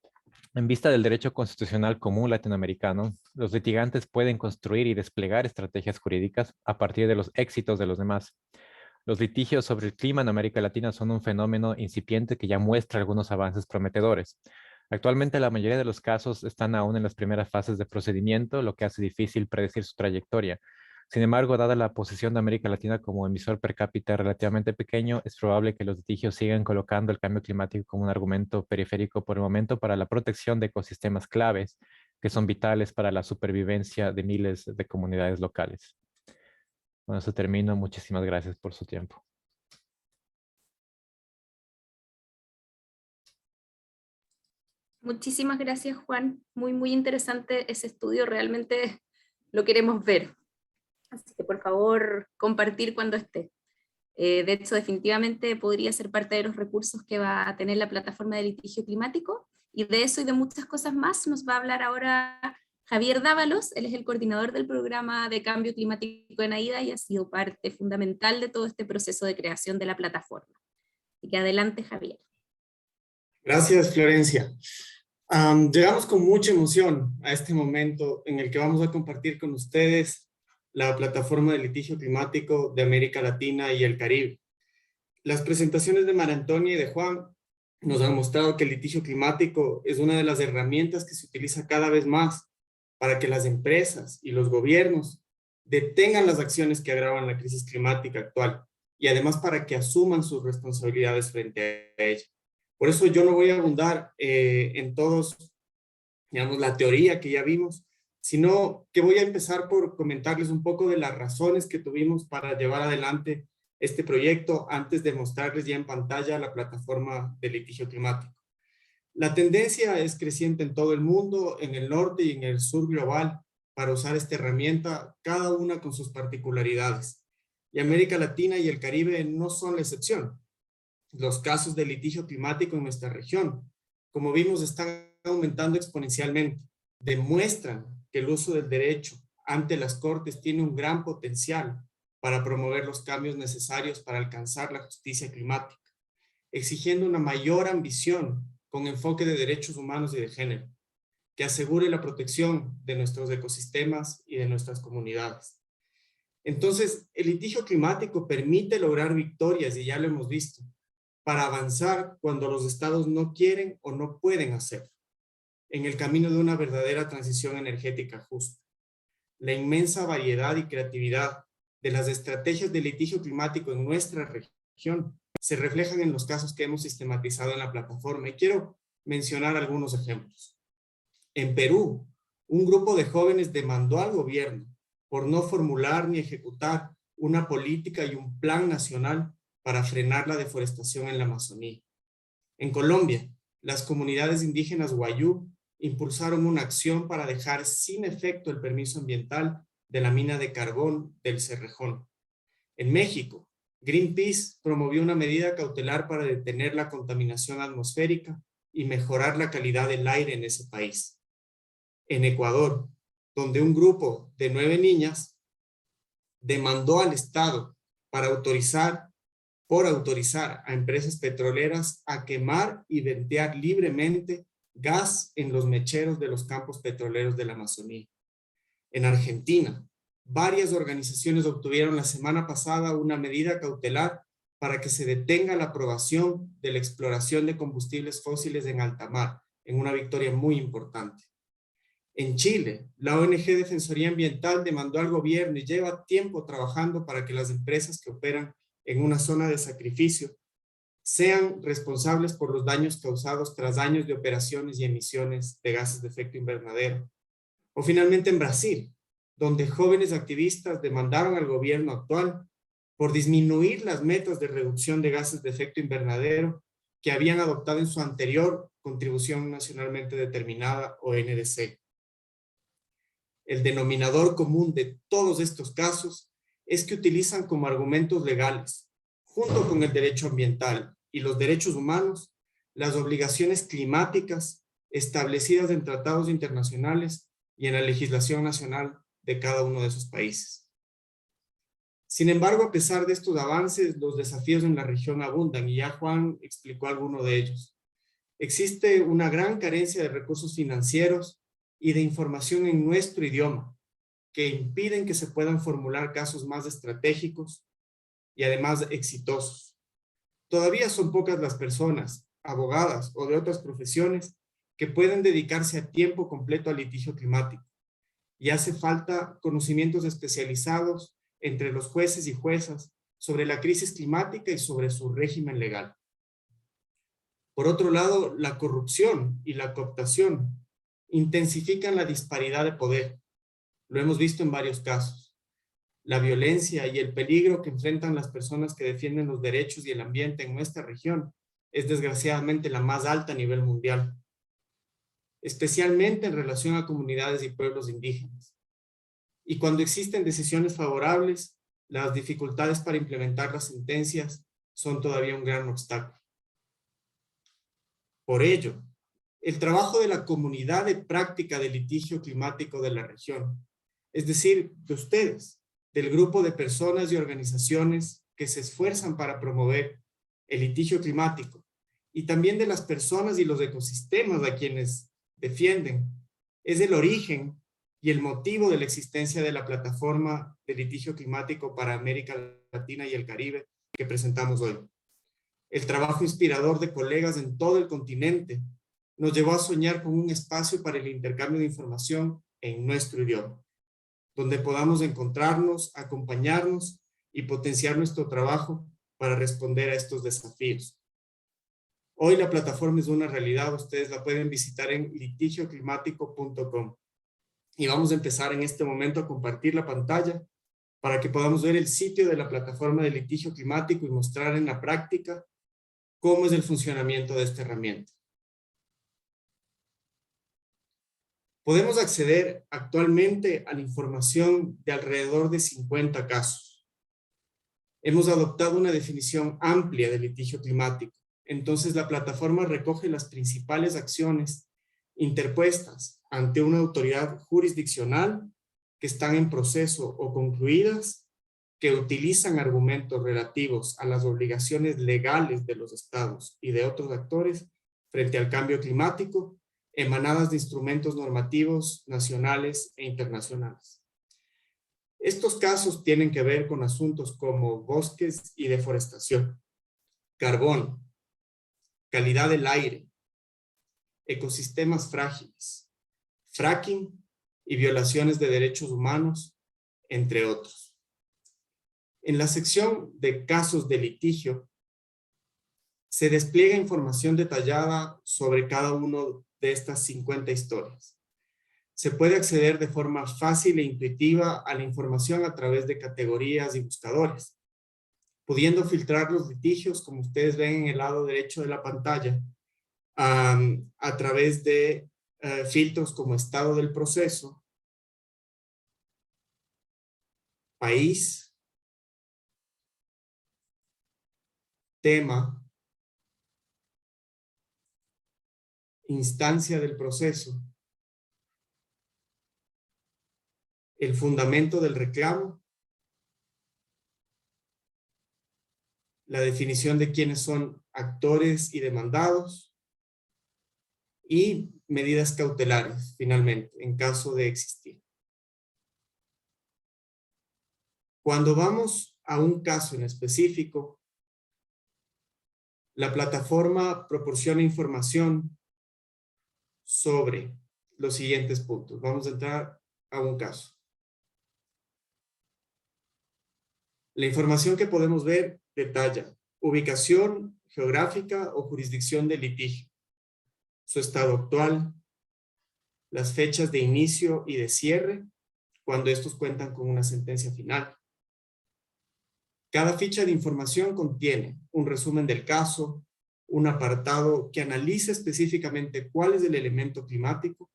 En vista del derecho constitucional común latinoamericano, los litigantes pueden construir y desplegar estrategias jurídicas a partir de los éxitos de los demás. Los litigios sobre el clima en América Latina son un fenómeno incipiente que ya muestra algunos avances prometedores. Actualmente la mayoría de los casos están aún en las primeras fases de procedimiento, lo que hace difícil predecir su trayectoria. Sin embargo, dada la posición de América Latina como emisor per cápita relativamente pequeño, es probable que los litigios sigan colocando el cambio climático como un argumento periférico por el momento para la protección de ecosistemas claves que son vitales para la supervivencia de miles de comunidades locales. Con eso termino. Muchísimas gracias por su tiempo. Muchísimas gracias, Juan. Muy, muy interesante ese estudio. Realmente lo queremos ver. Así que por favor, compartir cuando esté. De hecho, definitivamente podría ser parte de los recursos que va a tener la plataforma de litigio climático. Y de eso y de muchas cosas más nos va a hablar ahora Javier Dávalos. Él es el coordinador del programa de cambio climático en AIDA y ha sido parte fundamental de todo este proceso de creación de la plataforma. Así que adelante, Javier. Gracias, Florencia. Llegamos con mucha emoción a este momento en el que vamos a compartir con ustedes la plataforma de litigio climático de América Latina y el Caribe. Las presentaciones de María Antonia y de Juan nos han mostrado que el litigio climático es una de las herramientas que se utiliza cada vez más para que las empresas y los gobiernos detengan las acciones que agravan la crisis climática actual y además para que asuman sus responsabilidades frente a ella. Por eso yo no voy a abundar en todos, digamos, la teoría que ya vimos, sino que voy a empezar por comentarles un poco de las razones que tuvimos para llevar adelante este proyecto antes de mostrarles ya en pantalla la plataforma de litigio climático. La tendencia es creciente en todo el mundo, en el norte y en el sur global, para usar esta herramienta, cada una con sus particularidades. Y América Latina y el Caribe no son la excepción. Los casos de litigio climático en nuestra región, como vimos, están aumentando exponencialmente. Demuestran que el uso del derecho ante las cortes tiene un gran potencial para promover los cambios necesarios para alcanzar la justicia climática, exigiendo una mayor ambición con enfoque de derechos humanos y de género, que asegure la protección de nuestros ecosistemas y de nuestras comunidades. Entonces, el litigio climático permite lograr victorias, y ya lo hemos visto, para avanzar cuando los estados no quieren o no pueden hacerlo, en el camino de una verdadera transición energética justa. La inmensa variedad y creatividad de las estrategias de litigio climático en nuestra región se reflejan en los casos que hemos sistematizado en la plataforma, y quiero mencionar algunos ejemplos. En Perú, un grupo de jóvenes demandó al gobierno por no formular ni ejecutar una política y un plan nacional para frenar la deforestación en la Amazonía. En Colombia, las comunidades indígenas Wayuu impulsaron una acción para dejar sin efecto el permiso ambiental de la mina de carbón del Cerrejón. En México, Greenpeace promovió una medida cautelar para detener la contaminación atmosférica y mejorar la calidad del aire en ese país. En Ecuador, donde un grupo de 9 niñas demandó al Estado para autorizar por autorizar a empresas petroleras a quemar y ventear libremente gas en los mecheros de los campos petroleros de la Amazonía. En Argentina, varias organizaciones obtuvieron la semana pasada una medida cautelar para que se detenga la aprobación de la exploración de combustibles fósiles en alta mar, en una victoria muy importante. En Chile, la ONG Defensoría Ambiental demandó al gobierno y lleva tiempo trabajando para que las empresas que operan en una zona de sacrificio sean responsables por los daños causados tras años de operaciones y emisiones de gases de efecto invernadero. O finalmente en Brasil, donde jóvenes activistas demandaron al gobierno actual por disminuir las metas de reducción de gases de efecto invernadero que habían adoptado en su anterior Contribución Nacionalmente Determinada o NDC. El denominador común de todos estos casos es que utilizan como argumentos legales, junto con el derecho ambiental y los derechos humanos, las obligaciones climáticas establecidas en tratados internacionales y en la legislación nacional de cada uno de esos países. Sin embargo, a pesar de estos avances, los desafíos en la región abundan y ya Juan explicó alguno de ellos. Existe una gran carencia de recursos financieros y de información en nuestro idioma que impiden que se puedan formular casos más estratégicos y además exitosos. Todavía son pocas las personas, abogadas o de otras profesiones, que pueden dedicarse a tiempo completo al litigio climático. Y hace falta conocimientos especializados entre los jueces y juezas sobre la crisis climática y sobre su régimen legal. Por otro lado, la corrupción y la cooptación intensifican la disparidad de poder. Lo hemos visto en varios casos. La violencia y el peligro que enfrentan las personas que defienden los derechos y el ambiente en nuestra región es desgraciadamente la más alta a nivel mundial, especialmente en relación a comunidades y pueblos indígenas. Y cuando existen decisiones favorables, las dificultades para implementar las sentencias son todavía un gran obstáculo. Por ello, el trabajo de la comunidad de práctica de litigio climático de la región, es decir, de ustedes, del grupo de personas y organizaciones que se esfuerzan para promover el litigio climático, y también de las personas y los ecosistemas a quienes defienden, es el origen y el motivo de la existencia de la plataforma de litigio climático para América Latina y el Caribe que presentamos hoy. El trabajo inspirador de colegas en todo el continente nos llevó a soñar con un espacio para el intercambio de información en nuestro idioma, donde podamos encontrarnos, acompañarnos y potenciar nuestro trabajo para responder a estos desafíos. Hoy la plataforma es una realidad, ustedes la pueden visitar en litigioclimático.com. Y vamos a empezar en este momento a compartir la pantalla para que podamos ver el sitio de la plataforma de litigio climático y mostrar en la práctica cómo es el funcionamiento de esta herramienta. Podemos acceder actualmente a la información de alrededor de 50 casos. Hemos adoptado una definición amplia de litigio climático. Entonces la plataforma recoge las principales acciones interpuestas ante una autoridad jurisdiccional que están en proceso o concluidas, que utilizan argumentos relativos a las obligaciones legales de los estados y de otros actores frente al cambio climático, emanadas de instrumentos normativos nacionales e internacionales. Estos casos tienen que ver con asuntos como bosques y deforestación, carbón, calidad del aire, ecosistemas frágiles, fracking y violaciones de derechos humanos, entre otros. En la sección de casos de litigio se despliega información detallada sobre cada uno de estas 50 historias. Se puede acceder de forma fácil e intuitiva a la información a través de categorías y buscadores, pudiendo filtrar los litigios, como ustedes ven en el lado derecho de la pantalla, a través de filtros como estado del proceso, país, tema, instancia del proceso, el fundamento del reclamo la definición de quiénes son actores y demandados, y medidas cautelares, finalmente, en caso de existir. Cuando vamos a un caso en específico, la plataforma proporciona información sobre los siguientes puntos. Vamos a entrar a un caso. La información que podemos ver detalla ubicación geográfica o jurisdicción del litigio, su estado actual, las fechas de inicio y de cierre, cuando estos cuentan con una sentencia final. Cada ficha de información contiene un resumen del caso, un apartado que analiza específicamente cuál es el elemento climático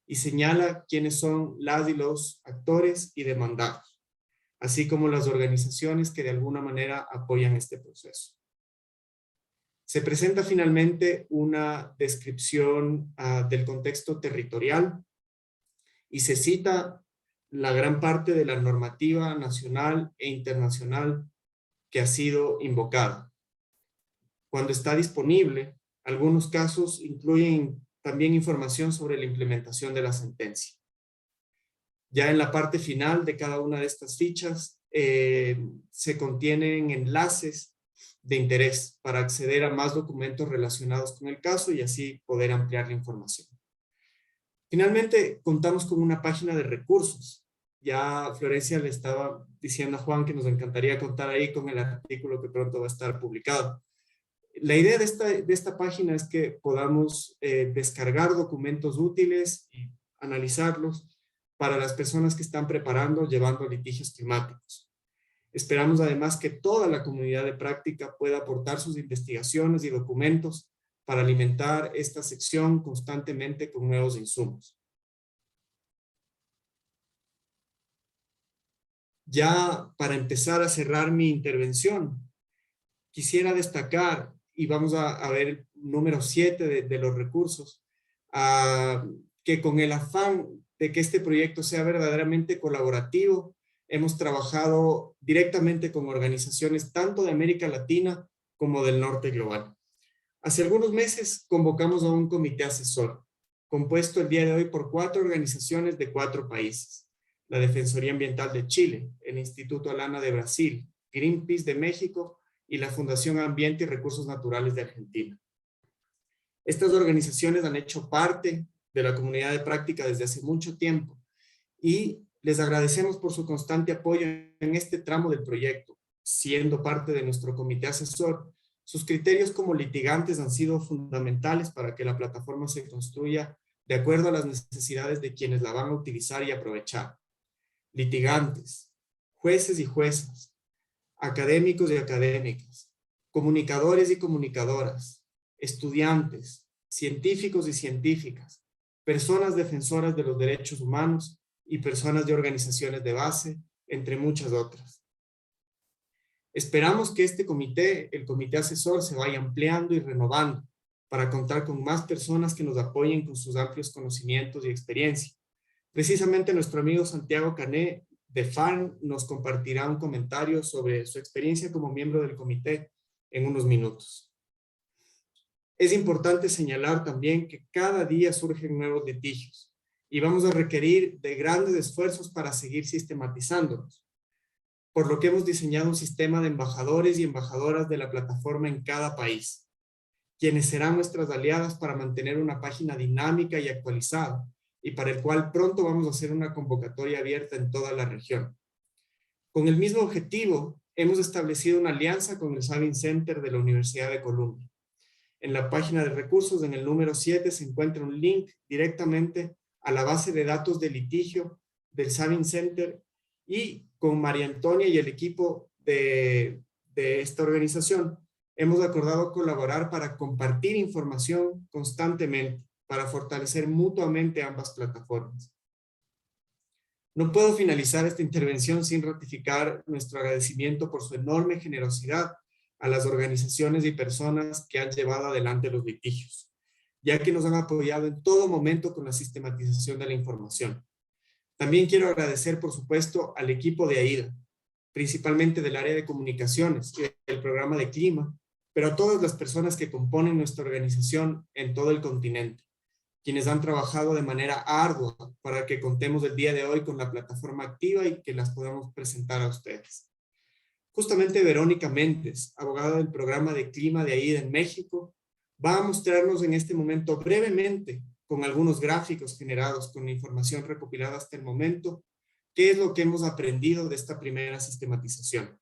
y señala quiénes son las y los actores y demandados, así como las organizaciones que de alguna manera apoyan este proceso. Se presenta finalmente una descripción del contexto territorial y se cita la gran parte de la normativa nacional e internacional que ha sido invocada. Cuando está disponible, algunos casos incluyen también información sobre la implementación de la sentencia. Ya en la parte final de cada una de estas fichas se contienen enlaces de interés para acceder a más documentos relacionados con el caso y así poder ampliar la información. Finalmente, contamos con una página de recursos. Ya Florencia le estaba diciendo a Juan que nos encantaría contar ahí con el artículo que pronto va a estar publicado. La idea de esta página es que podamos descargar documentos útiles y analizarlos para las personas que están preparando, llevando litigios climáticos. Esperamos además que toda la comunidad de práctica pueda aportar sus investigaciones y documentos para alimentar esta sección constantemente con nuevos insumos. Ya para empezar a cerrar mi intervención, quisiera destacar, y vamos a ver el número 7 de los recursos, que con el afán de que este proyecto sea verdaderamente colaborativo, hemos trabajado directamente con organizaciones tanto de América Latina como del norte global. Hace algunos meses convocamos a un comité asesor, compuesto el día de hoy por 4 organizaciones de 4 países. La Defensoría Ambiental de Chile, el Instituto Alana de Brasil, Greenpeace de México y la Fundación Ambiente y Recursos Naturales de Argentina. Estas organizaciones han hecho parte de la comunidad de práctica desde hace mucho tiempo y les agradecemos por su constante apoyo en este tramo del proyecto. Siendo parte de nuestro comité asesor, sus criterios como litigantes han sido fundamentales para que la plataforma se construya de acuerdo a las necesidades de quienes la van a utilizar y aprovechar. Litigantes, jueces y juezas, académicos y académicas, comunicadores y comunicadoras, estudiantes, científicos y científicas, personas defensoras de los derechos humanos y personas de organizaciones de base, entre muchas otras. Esperamos que este comité, el comité asesor, se vaya ampliando y renovando para contar con más personas que nos apoyen con sus amplios conocimientos y experiencia. Precisamente nuestro amigo Santiago Cané de FARN nos compartirá un comentario sobre su experiencia como miembro del comité en unos minutos. Es importante señalar también que cada día surgen nuevos litigios y vamos a requerir de grandes esfuerzos para seguir sistematizándolos, por lo que hemos diseñado un sistema de embajadores y embajadoras de la plataforma en cada país, quienes serán nuestras aliadas para mantener una página dinámica y actualizada, y para el cual pronto vamos a hacer una convocatoria abierta en toda la región. Con el mismo objetivo, hemos establecido una alianza con el Savin Center de la Universidad de Columbia. En la página de recursos, en el número 7, se encuentra un link directamente a la base de datos de litigio del Savin Center, y con María Antonia y el equipo de esta organización hemos acordado colaborar para compartir información constantemente para fortalecer mutuamente ambas plataformas. No puedo finalizar esta intervención sin ratificar nuestro agradecimiento por su enorme generosidad a las organizaciones y personas que han llevado adelante los litigios, ya que nos han apoyado en todo momento con la sistematización de la información. También quiero agradecer, por supuesto, al equipo de AIDA, principalmente del área de comunicaciones y del programa de clima, pero a todas las personas que componen nuestra organización en todo el continente, quienes han trabajado de manera ardua para que contemos el día de hoy con la plataforma activa y que las podamos presentar a ustedes. Justamente Verónica Méndez, abogada del programa de clima de AIDA en México, va a mostrarnos en este momento brevemente, con algunos gráficos generados con la información recopilada hasta el momento, qué es lo que hemos aprendido de esta primera sistematización.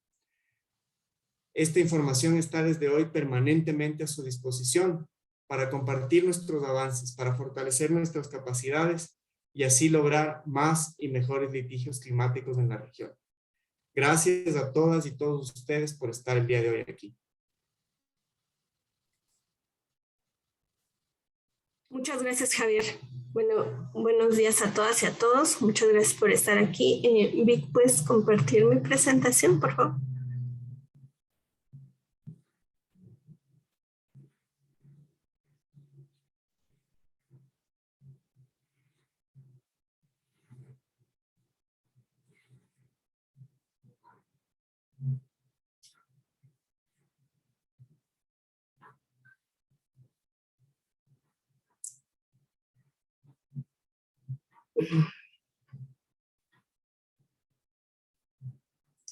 Esta información está desde hoy permanentemente a su disposición para compartir nuestros avances, para fortalecer nuestras capacidades y así lograr más y mejores litigios climáticos en la región. Gracias a todas y todos ustedes por estar el día de hoy aquí. Muchas gracias, Javier. Bueno, buenos días a todas y a todos. Muchas gracias por estar aquí. Vic, ¿puedes compartir mi presentación, por favor?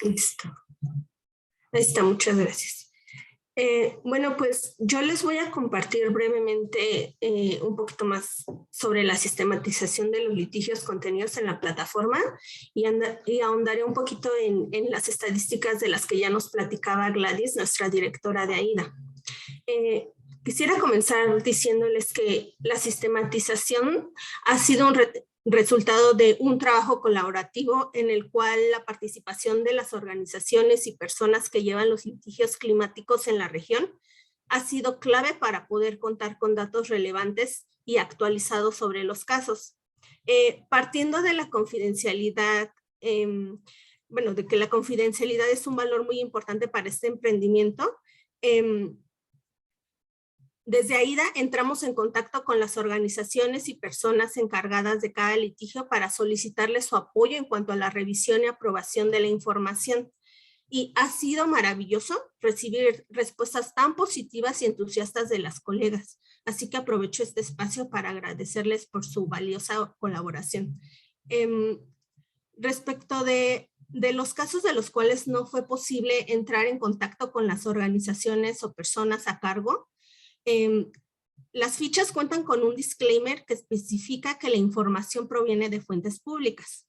Listo. Ahí está, muchas gracias. Bueno, pues yo les voy a compartir brevemente un poquito más sobre la sistematización de los litigios contenidos en la plataforma y ahondaré un poquito en las estadísticas de las que ya nos platicaba Gladys, nuestra directora de AIDA. Quisiera comenzar diciéndoles que la sistematización ha sido un resultado de un trabajo colaborativo en el cual la participación de las organizaciones y personas que llevan los litigios climáticos en la región ha sido clave para poder contar con datos relevantes y actualizados sobre los casos. Partiendo de la confidencialidad, bueno, de que la confidencialidad es un valor muy importante para este emprendimiento, desde AIDA entramos en contacto con las organizaciones y personas encargadas de cada litigio para solicitarles su apoyo en cuanto a la revisión y aprobación de la información. Y ha sido maravilloso recibir respuestas tan positivas y entusiastas de las colegas. Así que aprovecho este espacio para agradecerles por su valiosa colaboración. Respecto de los casos de los cuales no fue posible entrar en contacto con las organizaciones o personas a cargo, las fichas cuentan con un disclaimer que especifica que la información proviene de fuentes públicas.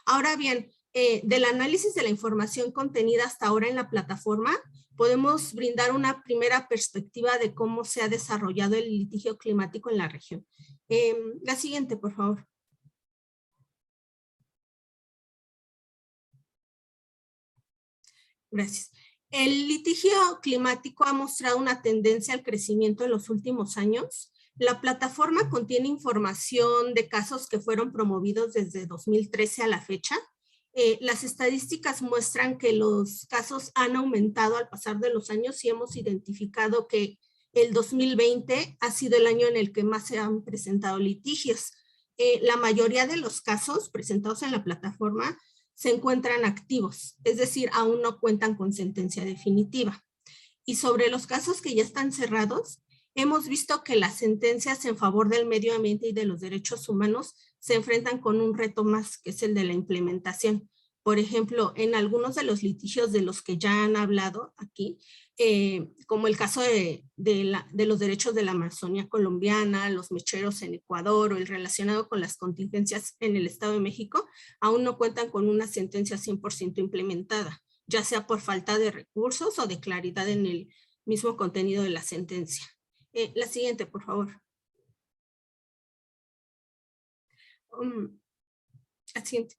Ahora bien, del análisis de la información contenida hasta ahora en la plataforma, podemos brindar una primera perspectiva de cómo se ha desarrollado el litigio climático en la región. La siguiente, por favor. Gracias. El litigio climático ha mostrado una tendencia al crecimiento en los últimos años. La plataforma contiene información de casos que fueron promovidos desde 2013 a la fecha. Las estadísticas muestran que los casos han aumentado al pasar de los años y hemos identificado que el 2020 ha sido el año en el que más se han presentado litigios. La mayoría de los casos presentados en la plataforma se encuentran activos, es decir, aún no cuentan con sentencia definitiva. Y sobre los casos que ya están cerrados, hemos visto que las sentencias en favor del medio ambiente y de los derechos humanos se enfrentan con un reto más, que es el de la implementación. Por ejemplo, en algunos de los litigios de los que ya han hablado aquí, como el caso de los derechos de la Amazonía colombiana, los mecheros en Ecuador o el relacionado con las contingencias en el Estado de México, aún no cuentan con una sentencia 100% implementada, ya sea por falta de recursos o de claridad en el mismo contenido de la sentencia. La siguiente, por favor. La siguiente.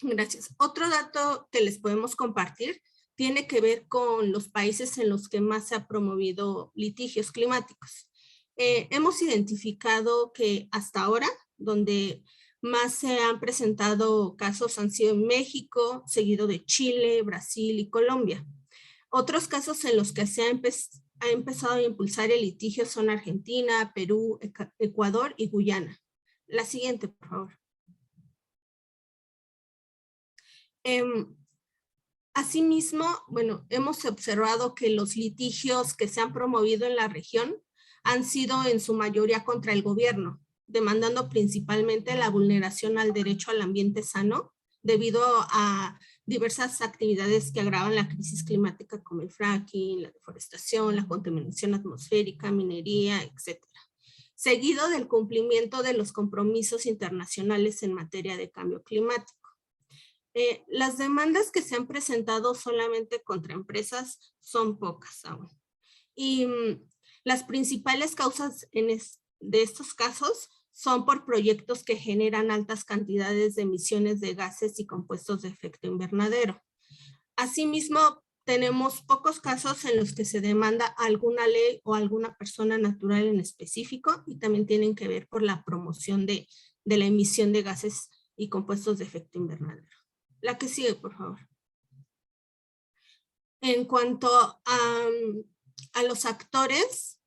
Gracias. Otro dato que les podemos compartir tiene que ver con los países en los que más se ha promovido litigios climáticos. Hemos identificado que hasta ahora, donde más se han presentado casos han sido en México, seguido de Chile, Brasil y Colombia. Otros casos en los que se ha empezado a impulsar el litigio son Argentina, Perú, Ecuador y Guyana. La siguiente, por favor. Asimismo, bueno, hemos observado que los litigios que se han promovido en la región han sido en su mayoría contra el gobierno, demandando principalmente la vulneración al derecho al ambiente sano debido a diversas actividades que agravan la crisis climática como el fracking, la deforestación, la contaminación atmosférica, minería, etc. Seguido del cumplimiento de los compromisos internacionales en materia de cambio climático. Las demandas que se han presentado solamente contra empresas son pocas aún. Y las principales causas de estos casos son por proyectos que generan altas cantidades de emisiones de gases y compuestos de efecto invernadero. Asimismo, tenemos pocos casos en los que se demanda alguna ley o alguna persona natural en específico, y también tienen que ver por la promoción de la emisión de gases y compuestos de efecto invernadero. La que sigue, por favor. En cuanto a los actores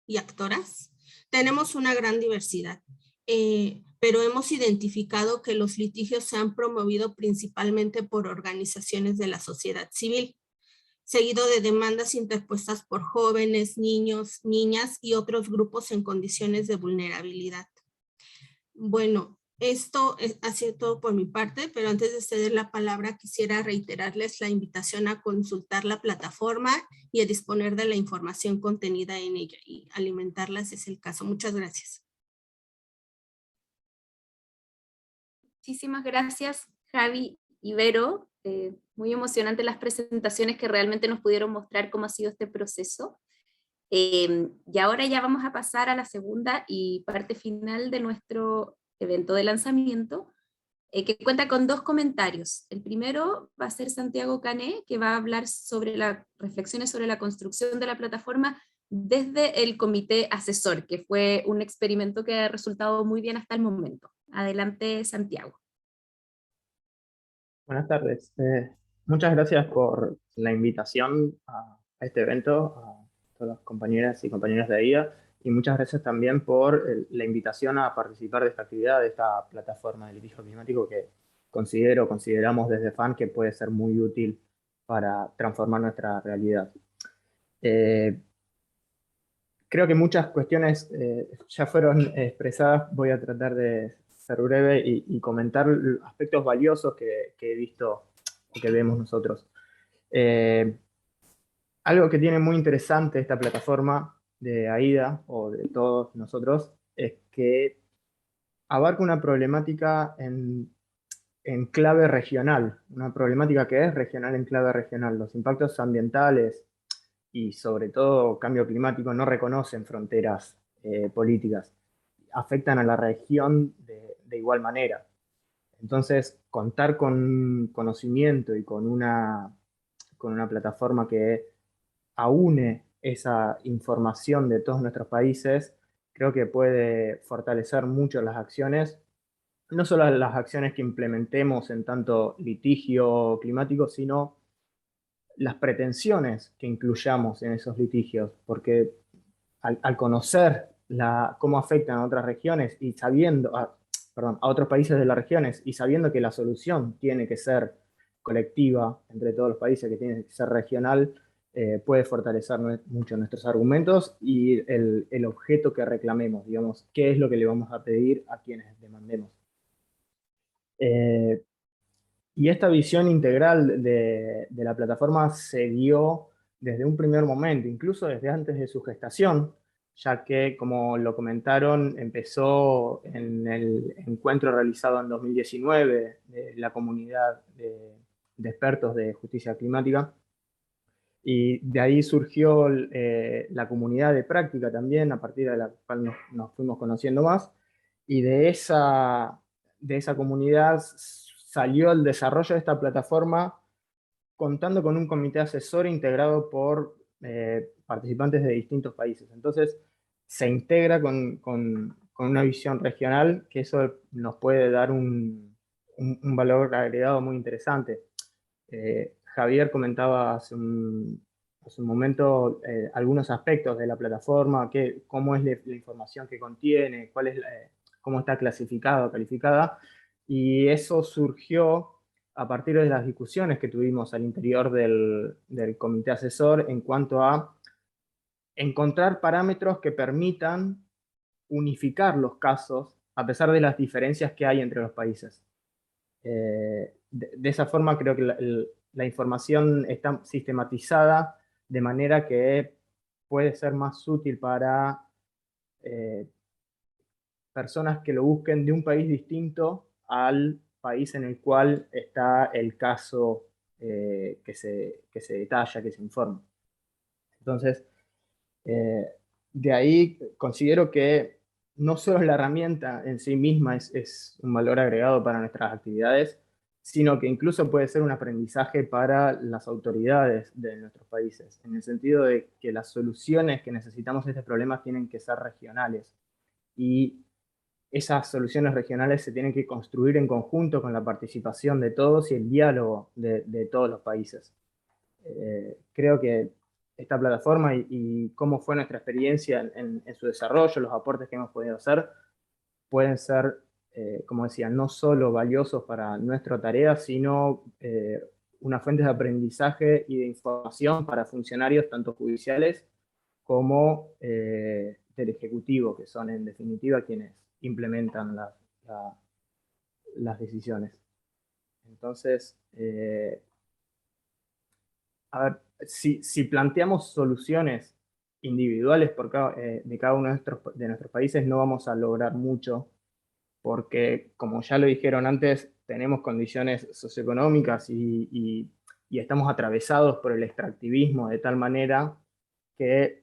y actoras, tenemos una gran diversidad, pero hemos identificado que los litigios se han promovido principalmente por organizaciones de la sociedad civil, seguido de demandas interpuestas por jóvenes, niños, niñas y otros grupos en condiciones de vulnerabilidad. Bueno, esto ha sido todo por mi parte, pero antes de ceder la palabra quisiera reiterarles la invitación a consultar la plataforma y a disponer de la información contenida en ella y alimentarla si es el caso. Muchas gracias. Muchísimas gracias, Javi y Vero. Muy emocionante las presentaciones que realmente nos pudieron mostrar cómo ha sido este proceso. Y ahora ya vamos a pasar a la segunda y parte final de nuestro evento de lanzamiento, que cuenta con 2 comentarios. El primero va a ser Santiago Cané, que va a hablar sobre las reflexiones sobre la construcción de la plataforma desde el comité asesor, que fue un experimento que ha resultado muy bien hasta el momento. Adelante, Santiago. Buenas tardes. Muchas gracias por la invitación a este evento, a todas las compañeras y compañeros de AIDA, y muchas gracias también por la invitación a participar de esta actividad, de esta plataforma de litigio climático que consideramos desde FAN que puede ser muy útil para transformar nuestra realidad. Creo que muchas cuestiones ya fueron expresadas. Voy a tratar de ser breve y comentar aspectos valiosos que he visto y que vemos nosotros. Algo que tiene muy interesante esta plataforma de AIDA, o de todos nosotros, es que abarca una problemática en clave regional, una problemática que es regional en clave regional. Los impactos ambientales y sobre todo cambio climático no reconocen fronteras políticas, afectan a la región de igual manera. Entonces, contar con conocimiento y con una plataforma que aúne esa información de todos nuestros países, creo que puede fortalecer mucho las acciones, no solo las acciones que implementemos en tanto litigio climático, sino las pretensiones que incluyamos en esos litigios, porque al conocer cómo afectan a otras regiones y sabiendo, a otros países de las regiones, y sabiendo que la solución tiene que ser colectiva entre todos los países, que tiene que ser regional, puede fortalecer mucho nuestros argumentos y el objeto que reclamemos, digamos, qué es lo que le vamos a pedir a quienes demandemos. Y esta visión integral de la plataforma se dio desde un primer momento, incluso desde antes de su gestación, ya que, como lo comentaron, empezó en el encuentro realizado en 2019 de la comunidad de expertos de justicia climática, y de ahí surgió la comunidad de práctica también, a partir de la cual nos fuimos conociendo más, y de esa comunidad salió el desarrollo de esta plataforma, contando con un comité asesor integrado por participantes de distintos países. Entonces, se integra con una visión regional, que eso nos puede dar un valor agregado muy interesante. Javier comentaba hace un momento algunos aspectos de la plataforma, cómo es la información que contiene, cómo está clasificada o calificada, y eso surgió a partir de las discusiones que tuvimos al interior del comité asesor en cuanto a encontrar parámetros que permitan unificar los casos a pesar de las diferencias que hay entre los países. De esa forma creo que la información está sistematizada de manera que puede ser más útil para personas que lo busquen de un país distinto al país en el cual está el caso que se detalla, que se informa. Entonces, de ahí considero que no solo la herramienta en sí misma es un valor agregado para nuestras actividades, sino que incluso puede ser un aprendizaje para las autoridades de nuestros países, en el sentido de que las soluciones que necesitamos a estos problemas tienen que ser regionales. Y esas soluciones regionales se tienen que construir en conjunto con la participación de todos y el diálogo de todos los países. Creo que esta plataforma y cómo fue nuestra experiencia en su desarrollo, los aportes que hemos podido hacer, pueden ser, como decía, no solo valiosos para nuestra tarea, sino una fuente de aprendizaje y de información para funcionarios tanto judiciales como del Ejecutivo, que son en definitiva quienes implementan las decisiones. Entonces, a ver, si planteamos soluciones individuales de cada uno de nuestros países, no vamos a lograr mucho, porque, como ya lo dijeron antes, tenemos condiciones socioeconómicas y estamos atravesados por el extractivismo de tal manera que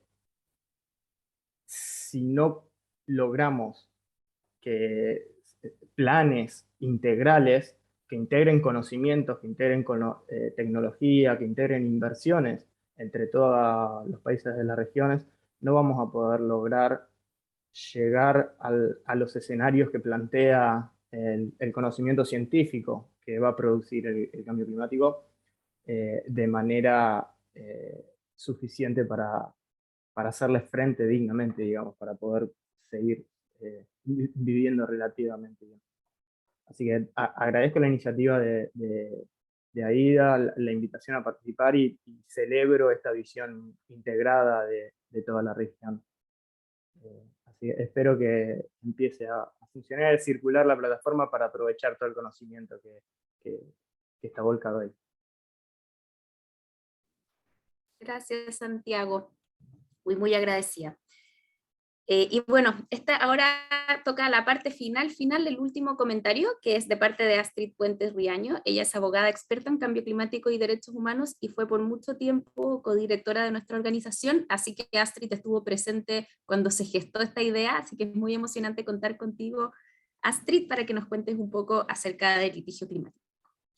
si no logramos que planes integrales que integren conocimientos, que integren tecnología, que integren inversiones entre todos los países de las regiones, no vamos a poder lograr llegar a los escenarios que plantea el conocimiento científico que va a producir el cambio climático de manera suficiente para hacerles frente dignamente, digamos, para poder seguir viviendo relativamente bien. Así que agradezco la iniciativa de AIDA, la invitación a participar y celebro esta visión integrada de toda la región. Así que espero que empiece a funcionar, a circular la plataforma para aprovechar todo el conocimiento que está volcado ahí. Gracias, Santiago. Muy agradecida. Y bueno, ahora toca la parte final del último comentario, que es de parte de Astrid Puentes Riaño. Ella es abogada experta en cambio climático y derechos humanos y fue por mucho tiempo codirectora de nuestra organización, así que Astrid estuvo presente cuando se gestó esta idea, así que es muy emocionante contar contigo, Astrid, para que nos cuentes un poco acerca del litigio climático.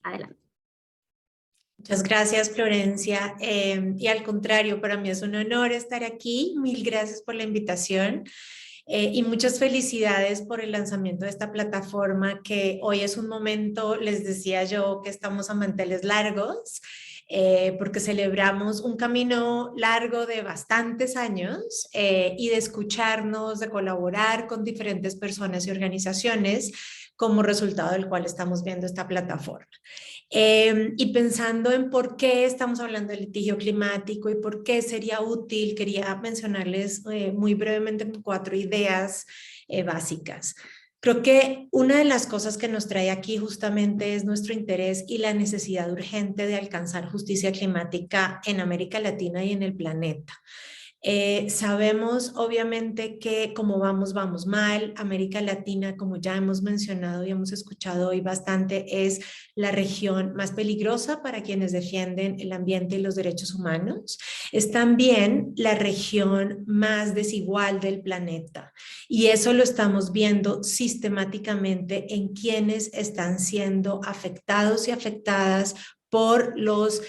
Adelante. Muchas gracias, Florencia. Y al contrario, para mí es un honor estar aquí. Mil gracias por la invitación y muchas felicidades por el lanzamiento de esta plataforma, que hoy es un momento, les decía yo, que estamos a manteles largos, porque celebramos un camino largo de bastantes años y de escucharnos, de colaborar con diferentes personas y organizaciones, como resultado del cual estamos viendo esta plataforma. Y pensando en por qué estamos hablando de litigio climático y por qué sería útil, quería mencionarles muy brevemente 4 ideas básicas. Creo que una de las cosas que nos trae aquí justamente es nuestro interés y la necesidad urgente de alcanzar justicia climática en América Latina y en el planeta. Sabemos obviamente que como vamos mal. América Latina, como ya hemos mencionado y hemos escuchado hoy bastante, es la región más peligrosa para quienes defienden el ambiente y los derechos humanos. Es también la región más desigual del planeta y eso lo estamos viendo sistemáticamente en quienes están siendo afectados y afectadas por los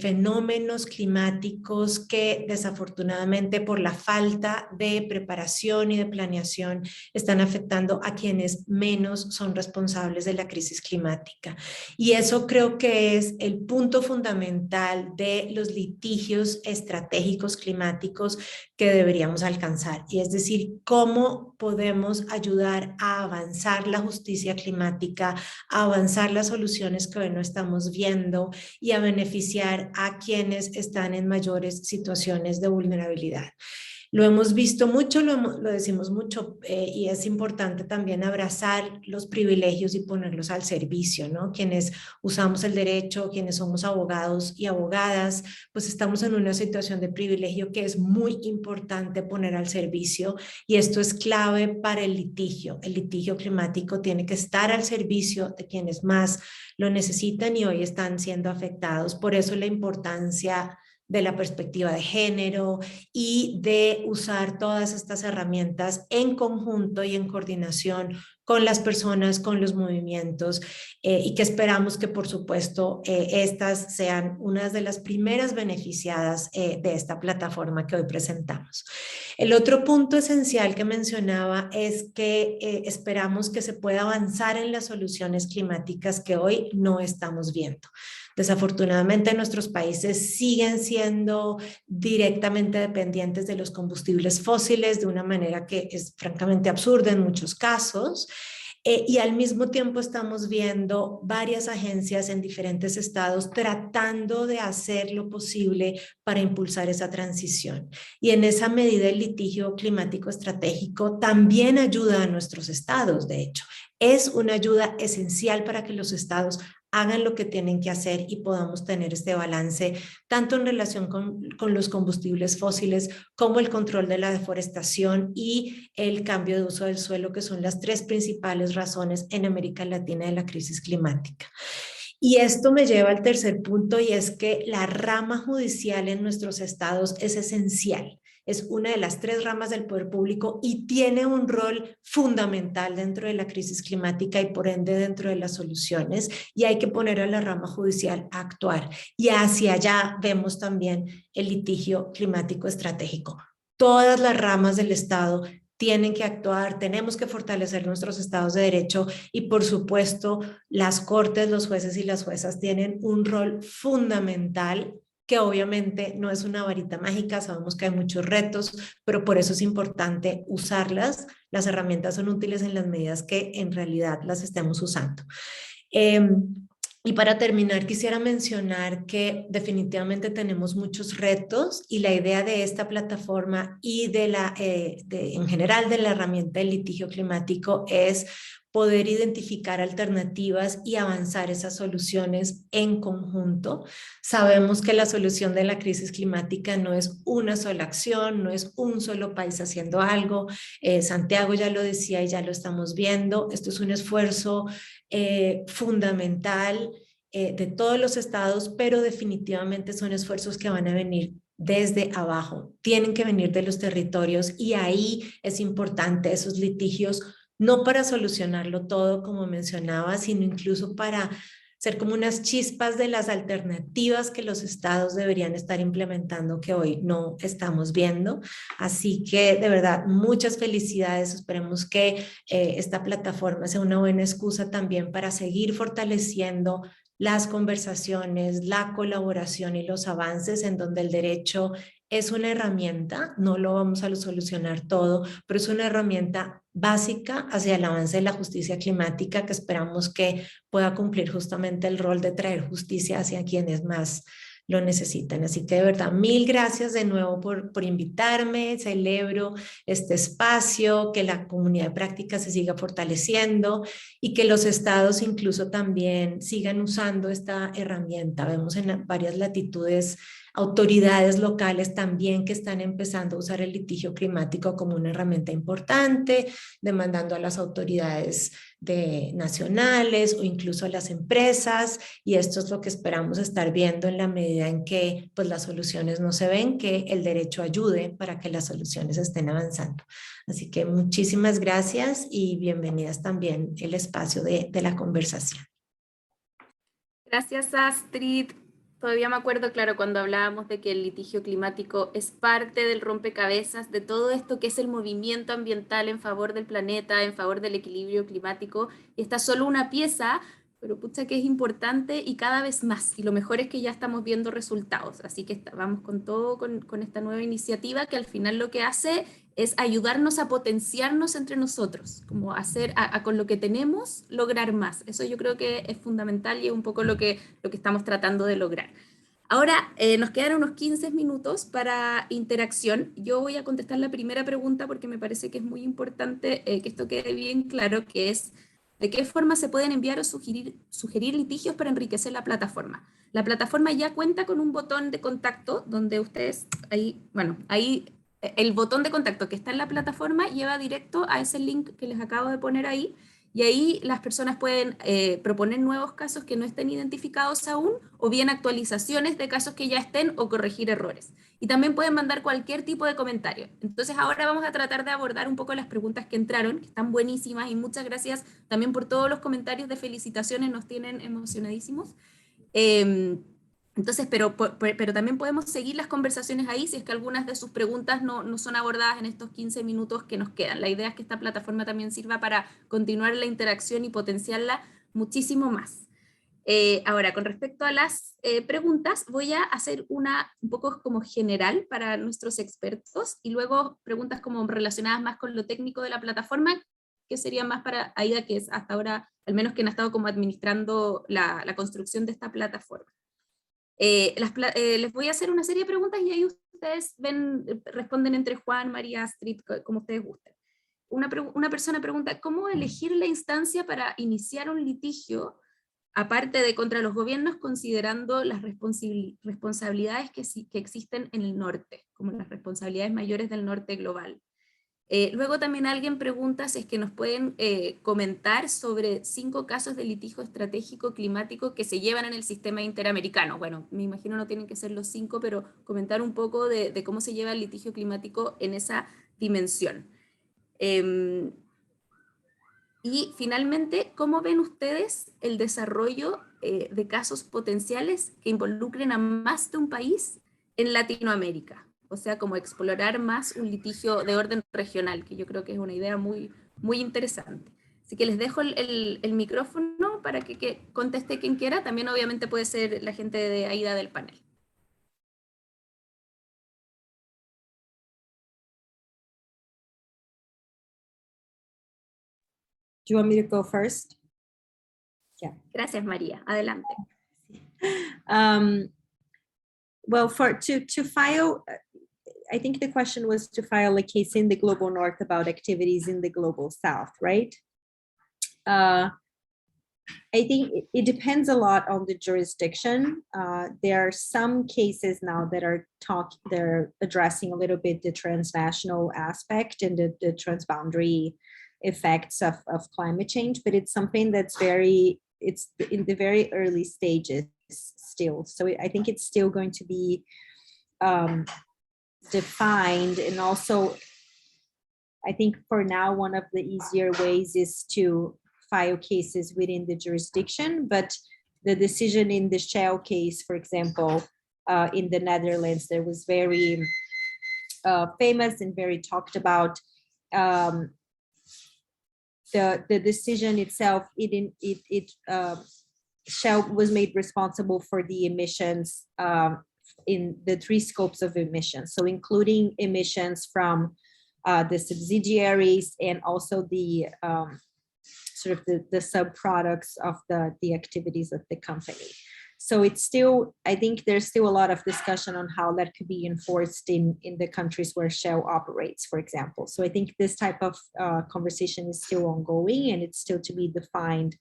fenómenos climáticos que desafortunadamente por la falta de preparación y de planeación están afectando a quienes menos son responsables de la crisis climática. Y eso creo que es el punto fundamental de los litigios estratégicos climáticos que deberíamos alcanzar. Y es decir, cómo podemos ayudar a avanzar la justicia climática, a avanzar las soluciones que hoy no estamos viendo y a beneficiar a quienes están en mayores situaciones de vulnerabilidad. Lo hemos visto mucho, lo decimos mucho y es importante también abrazar los privilegios y ponerlos al servicio, ¿no? Quienes usamos el derecho, quienes somos abogados y abogadas, pues estamos en una situación de privilegio que es muy importante poner al servicio y esto es clave para el litigio. El litigio climático tiene que estar al servicio de quienes más lo necesitan y hoy están siendo afectados. Por eso la importancia de la perspectiva de género y de usar todas estas herramientas en conjunto y en coordinación con las personas, con los movimientos y que esperamos que por supuesto estas sean unas de las primeras beneficiadas de esta plataforma que hoy presentamos. El otro punto esencial que mencionaba es que esperamos que se pueda avanzar en las soluciones climáticas que hoy no estamos viendo. Desafortunadamente nuestros países siguen siendo directamente dependientes de los combustibles fósiles de una manera que es francamente absurda en muchos casos. Y al mismo tiempo estamos viendo varias agencias en diferentes estados tratando de hacer lo posible para impulsar esa transición. Y en esa medida el litigio climático estratégico también ayuda a nuestros estados, de hecho. Es una ayuda esencial para que los estados hagan lo que tienen que hacer y podamos tener este balance tanto en relación con los combustibles fósiles como el control de la deforestación y el cambio de uso del suelo, que son las tres principales razones en América Latina de la crisis climática. Y esto me lleva al tercer punto y es que la rama judicial en nuestros estados es esencial. Es una de las tres ramas del poder público y tiene un rol fundamental dentro de la crisis climática y por ende dentro de las soluciones y hay que poner a la rama judicial a actuar y hacia allá vemos también el litigio climático estratégico. Todas las ramas del Estado tienen que actuar, tenemos que fortalecer nuestros estados de derecho y por supuesto las cortes, los jueces y las juezas tienen un rol fundamental que obviamente no es una varita mágica, sabemos que hay muchos retos, pero por eso es importante usarlas. Las herramientas son útiles en las medidas que en realidad las estemos usando. Y para terminar, quisiera mencionar que definitivamente tenemos muchos retos y la idea de esta plataforma y en general de la herramienta del litigio climático es poder identificar alternativas y avanzar esas soluciones en conjunto. Sabemos que la solución de la crisis climática no es una sola acción, no es un solo país haciendo algo. Santiago ya lo decía y ya lo estamos viendo. Esto es un esfuerzo fundamental de todos los estados, pero definitivamente son esfuerzos que van a venir desde abajo, tienen que venir de los territorios y ahí es importante esos litigios, no para solucionarlo todo como mencionaba, sino incluso para ser como unas chispas de las alternativas que los estados deberían estar implementando que hoy no estamos viendo. Así que de verdad, muchas felicidades. Esperemos que esta plataforma sea una buena excusa también para seguir fortaleciendo las conversaciones, la colaboración y los avances en donde el derecho es una herramienta, no lo vamos a solucionar todo, pero es una herramienta básica hacia el avance de la justicia climática que esperamos que pueda cumplir justamente el rol de traer justicia hacia quienes más lo necesitan. Así que de verdad, mil gracias de nuevo por invitarme, celebro este espacio, que la comunidad de práctica se siga fortaleciendo y que los estados incluso también sigan usando esta herramienta. Vemos en varias latitudes autoridades locales también que están empezando a usar el litigio climático como una herramienta importante, demandando a las autoridades nacionales o incluso a las empresas, y esto es lo que esperamos estar viendo en la medida en que pues, las soluciones no se ven, que el derecho ayude para que las soluciones estén avanzando. Así que muchísimas gracias y bienvenidas también el espacio de la conversación. Gracias, Astrid. Todavía me acuerdo, claro, cuando hablábamos de que el litigio climático es parte del rompecabezas de todo esto que es el movimiento ambiental en favor del planeta, en favor del equilibrio climático. Y esta es solo una pieza, pero pucha que es importante y cada vez más. Y lo mejor es que ya estamos viendo resultados. Así que vamos con todo con esta nueva iniciativa que al final lo que hace es ayudarnos a potenciarnos entre nosotros, como hacer con lo que tenemos lograr más. Eso yo creo que es fundamental y es un poco lo que estamos tratando de lograr. Ahora nos quedan unos 15 minutos para interacción. Yo voy a contestar la primera pregunta porque me parece que es muy importante que esto quede bien claro, que es ¿de qué forma se pueden enviar o sugerir litigios para enriquecer la plataforma? La plataforma ya cuenta con un botón de contacto donde ustedes, ahí el botón de contacto que está en la plataforma lleva directo a ese link que les acabo de poner ahí, y ahí las personas pueden proponer nuevos casos que no estén identificados aún, o bien actualizaciones de casos que ya estén o corregir errores. Y también pueden mandar cualquier tipo de comentario. Entonces ahora vamos a tratar de abordar un poco las preguntas que entraron, que están buenísimas, y muchas gracias también por todos los comentarios de felicitaciones, nos tienen emocionadísimos. Entonces, pero también podemos seguir las conversaciones ahí si es que algunas de sus preguntas no son abordadas en estos 15 minutos que nos quedan. La idea es que esta plataforma también sirva para continuar la interacción y potenciarla muchísimo más. Ahora, con respecto a las preguntas, voy a hacer una un poco como general para nuestros expertos y luego preguntas como relacionadas más con lo técnico de la plataforma, que serían más para Aida, que es hasta ahora, al menos quien ha estado como administrando la construcción de esta plataforma. Les voy a hacer una serie de preguntas y ahí ustedes responden entre Juan, María, Astrid, como ustedes gusten. Una persona pregunta, ¿cómo elegir la instancia para iniciar un litigio, aparte de contra los gobiernos, considerando las responsabilidades que existen en el norte, como las responsabilidades mayores del norte global? Luego también alguien pregunta si es que nos pueden comentar sobre 5 casos de litigio estratégico climático que se llevan en el sistema interamericano. Bueno, me imagino no tienen que ser los 5, pero comentar un poco de cómo se lleva el litigio climático en esa dimensión. Y finalmente, ¿cómo ven ustedes el desarrollo de casos potenciales que involucren a más de un país en Latinoamérica? O sea, como explorar más un litigio de orden regional, que yo creo que es una idea muy, muy interesante. Así que les dejo el micrófono para que conteste quien quiera. También obviamente puede ser la gente de AIDA del panel. Do you want me to go first? Yeah. Gracias, María. Adelante. Well, to file, I think the question was to file a case in the global north about activities in the global south, right? I think it depends a lot on the jurisdiction. There are some cases now that they're addressing a little bit the transnational aspect and the transboundary effects of climate change, but it's something that's it's in the very early stages still. So I think it's still going to be defined. And also, I think for now, one of the easier ways is to file cases within the jurisdiction, but the decision in the Shell case, for example, in the Netherlands, that was very famous and very talked about. The decision itself, Shell was made responsible for the emissions in the 3 scopes of emissions, so including emissions from the subsidiaries and also the sort of the sub-products of the activities of the company. So it's still, I think there's still a lot of discussion on how that could be enforced in the countries where Shell operates, for example. So I think this type of conversation is still ongoing, and it's still to be defined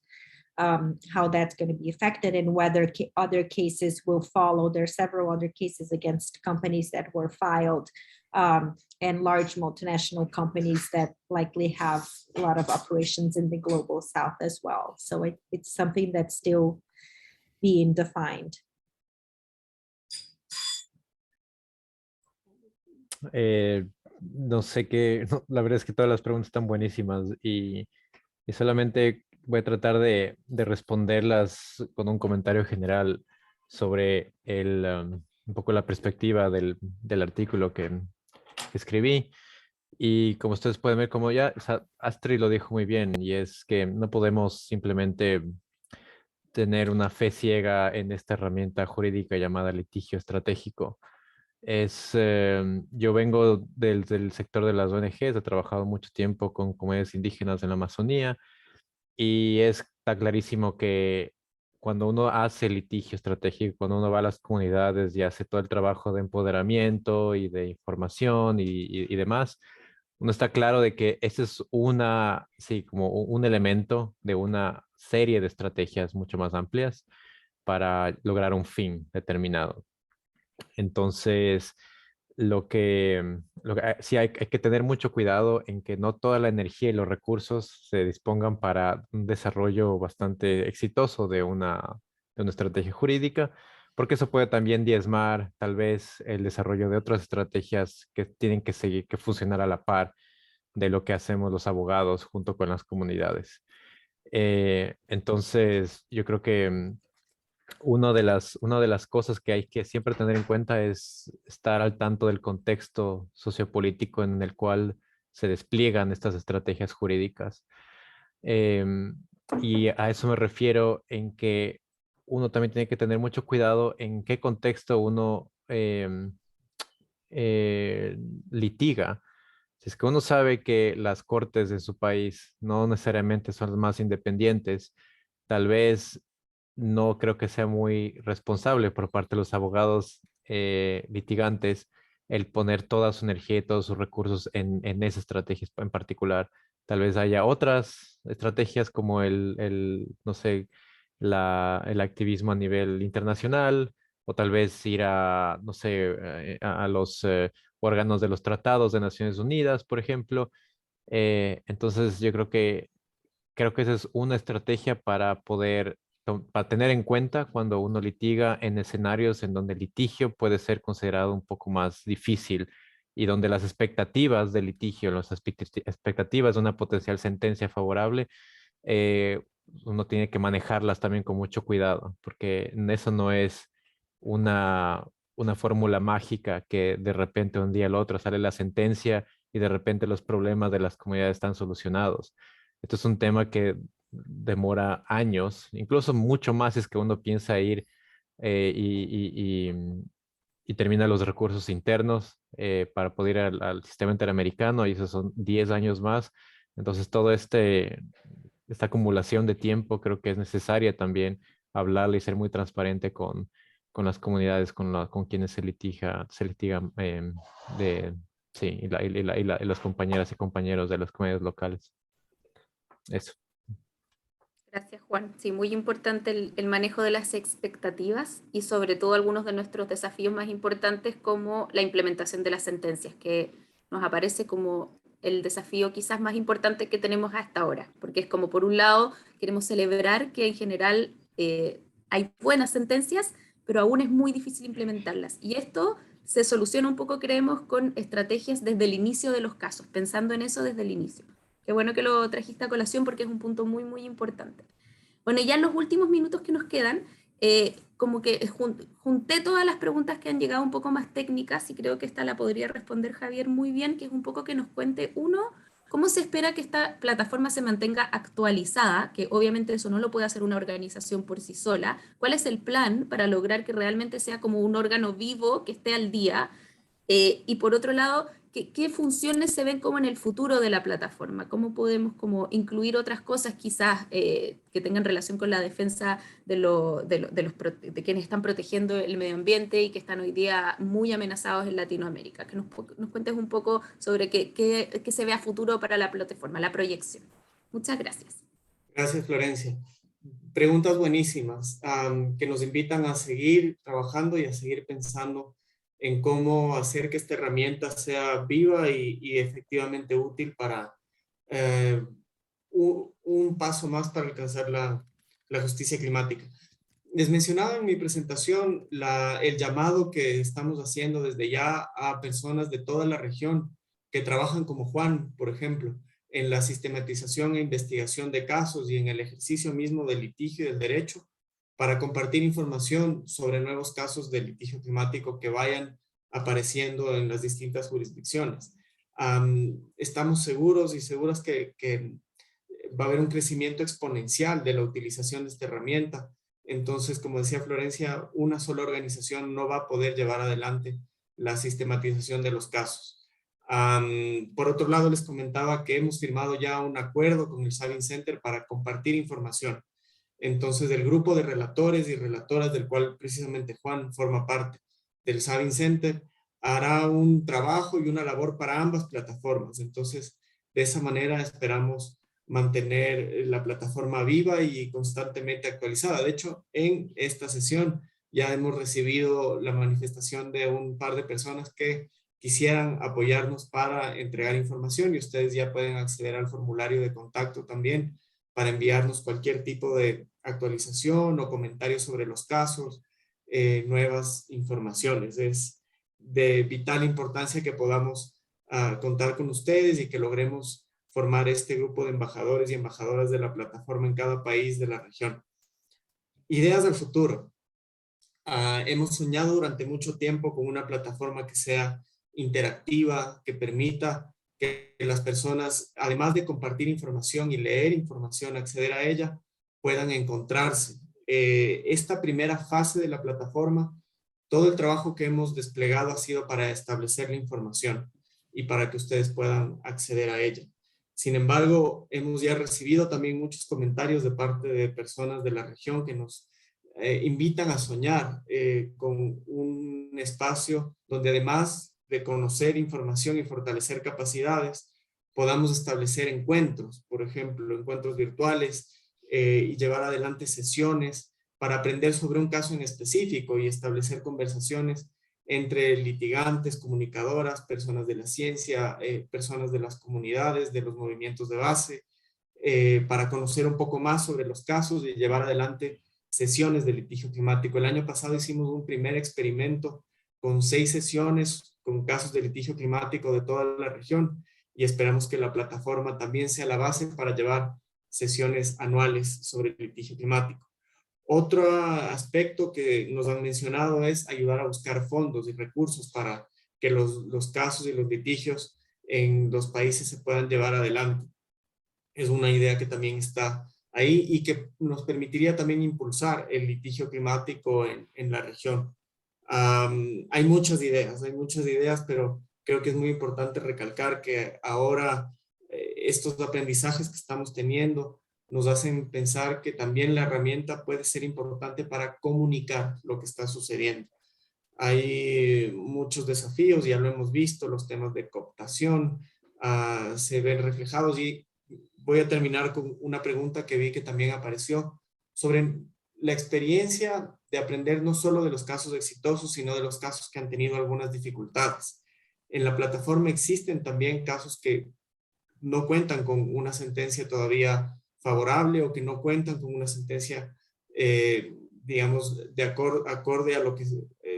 how that's going to be affected and whether other cases will follow. There are several other cases against companies that were filed and large multinational companies that likely have a lot of operations in the global south as well. So it's something that's still being defined. No sé qué, no, la verdad es que todas las preguntas están buenísimas y solamente voy a tratar de responderlas con un comentario general sobre un poco la perspectiva del artículo que escribí. Y como ustedes pueden ver, como ya Astrid lo dijo muy bien, y es que no podemos simplemente tener una fe ciega en esta herramienta jurídica llamada litigio estratégico. Yo vengo del sector de las ONGs, he trabajado mucho tiempo con comunidades indígenas en la Amazonía, y está clarísimo que cuando uno hace litigio estratégico, cuando uno va a las comunidades y hace todo el trabajo de empoderamiento y de información y demás, uno está claro de que ese es sí, como un elemento de una serie de estrategias mucho más amplias para lograr un fin determinado. Entonces, sí hay que tener mucho cuidado en que no toda la energía y los recursos se dispongan para un desarrollo bastante exitoso de una estrategia jurídica, porque eso puede también diezmar tal vez el desarrollo de otras estrategias que tienen que seguir, que funcionar a la par de lo que hacemos los abogados junto con las comunidades. Entonces, yo creo que una de las cosas que hay que siempre tener en cuenta es estar al tanto del contexto sociopolítico en el cual se despliegan estas estrategias jurídicas. Y a eso me refiero en que uno también tiene que tener mucho cuidado en qué contexto uno litiga. Si es que uno sabe que las cortes de su país no necesariamente son las más independientes, tal vez no creo que sea muy responsable por parte de los abogados litigantes el poner toda su energía y todos sus recursos en esa estrategia en particular. Tal vez haya otras estrategias como no sé, el activismo a nivel internacional, o tal vez ir no sé, a los órganos de los tratados de Naciones Unidas, por ejemplo. Entonces, yo creo que esa es una estrategia para para tener en cuenta cuando uno litiga en escenarios en donde el litigio puede ser considerado un poco más difícil y donde las expectativas del litigio, las expectativas de una potencial sentencia favorable, uno tiene que manejarlas también con mucho cuidado, porque eso no es una fórmula mágica que de repente un día al otro sale la sentencia y de repente los problemas de las comunidades están solucionados. Esto es un tema que demora años, incluso mucho más es que uno piensa ir eh, y, y, y termina los recursos internos para poder ir al sistema interamericano, y esos son 10 años más. Entonces, esta acumulación de tiempo creo que es necesaria también hablarle y ser muy transparente con las comunidades, con quienes se litiga sí, y las compañeras y compañeros de las comunidades locales. Eso. Gracias, Juan. Sí, muy importante el manejo de las expectativas y sobre todo algunos de nuestros desafíos más importantes como la implementación de las sentencias, que nos aparece como el desafío quizás más importante que tenemos hasta ahora, porque es como por un lado queremos celebrar que en general hay buenas sentencias, pero aún es muy difícil implementarlas. Y esto se soluciona un poco, creemos, con estrategias desde el inicio de los casos, pensando en eso desde el inicio. Qué bueno que lo trajiste a colación porque es un punto muy, muy importante. Bueno, ya en los últimos minutos que nos quedan, como que junté todas las preguntas que han llegado un poco más técnicas y creo que esta la podría responder Javier muy bien, que es un poco que nos cuente, uno, cómo se espera que esta plataforma se mantenga actualizada, que obviamente eso no lo puede hacer una organización por sí sola. ¿Cuál es el plan para lograr que realmente sea como un órgano vivo que esté al día? Y por otro lado, ¿qué funciones se ven como en el futuro de la plataforma? ¿Cómo podemos como incluir otras cosas quizás que tengan relación con la defensa de quienes están protegiendo el medio ambiente y que están hoy día muy amenazados en Latinoamérica? Que nos cuentes un poco sobre qué se ve a futuro para la plataforma, la proyección. Muchas gracias. Gracias, Florencia. Preguntas buenísimas que nos invitan a seguir trabajando y a seguir pensando en cómo hacer que esta herramienta sea viva y efectivamente útil para un paso más para alcanzar la justicia climática. Les mencionaba en mi presentación el llamado que estamos haciendo desde ya a personas de toda la región que trabajan como Juan, por ejemplo, en la sistematización e investigación de casos y en el ejercicio mismo del litigio y del derecho, para compartir información sobre nuevos casos de litigio climático que vayan apareciendo en las distintas jurisdicciones. Estamos seguros y seguras que va a haber un crecimiento exponencial de la utilización de esta herramienta. Entonces, como decía Florencia, una sola organización no va a poder llevar adelante la sistematización de los casos. Por otro lado, les comentaba que hemos firmado ya un acuerdo con el Savin Center para compartir información. Entonces, el grupo de relatores y relatoras, del cual precisamente Juan forma parte del Savin Center, hará un trabajo y una labor para ambas plataformas. Entonces, de esa manera esperamos mantener la plataforma viva y constantemente actualizada. De hecho, en esta sesión ya hemos recibido la manifestación de un par de personas que quisieran apoyarnos para entregar información, y ustedes ya pueden acceder al formulario de contacto también para enviarnos cualquier tipo de actualización o comentarios sobre los casos, nuevas informaciones. Es de vital importancia que podamos contar con ustedes y que logremos formar este grupo de embajadores y embajadoras de la plataforma en cada país de la región. Ideas del futuro. Hemos soñado durante mucho tiempo con una plataforma que sea interactiva, que permita que las personas, además de compartir información y leer información, acceder a ella, puedan encontrarse. Esta primera fase de la plataforma, todo el trabajo que hemos desplegado ha sido para establecer la información y para que ustedes puedan acceder a ella. Sin embargo, hemos ya recibido también muchos comentarios de parte de personas de la región que nos invitan a soñar con un espacio donde, además de conocer información y fortalecer capacidades, podamos establecer encuentros, por ejemplo, encuentros virtuales, y llevar adelante sesiones para aprender sobre un caso en específico y establecer conversaciones entre litigantes, comunicadoras, personas de la ciencia, personas de las comunidades, de los movimientos de base, para conocer un poco más sobre los casos y llevar adelante sesiones de litigio climático. El año pasado hicimos un primer experimento con 6 sesiones con casos de litigio climático de toda la región, y esperamos que la plataforma también sea la base para llevar sesiones anuales sobre el litigio climático. Otro aspecto que nos han mencionado es ayudar a buscar fondos y recursos para que los casos y los litigios en los países se puedan llevar adelante. Es una idea que también está ahí y que nos permitiría también impulsar el litigio climático en la región. Hay muchas ideas, pero creo que es muy importante recalcar que ahora estos aprendizajes que estamos teniendo nos hacen pensar que también la herramienta puede ser importante para comunicar lo que está sucediendo. Hay muchos desafíos, ya lo hemos visto, los temas de cooptación se ven reflejados, y voy a terminar con una pregunta que vi que también apareció sobre la experiencia de aprender no solo de los casos exitosos, sino de los casos que han tenido algunas dificultades. En la plataforma existen también casos que no cuentan con una sentencia todavía favorable o que no cuentan con una sentencia, digamos, acorde a lo que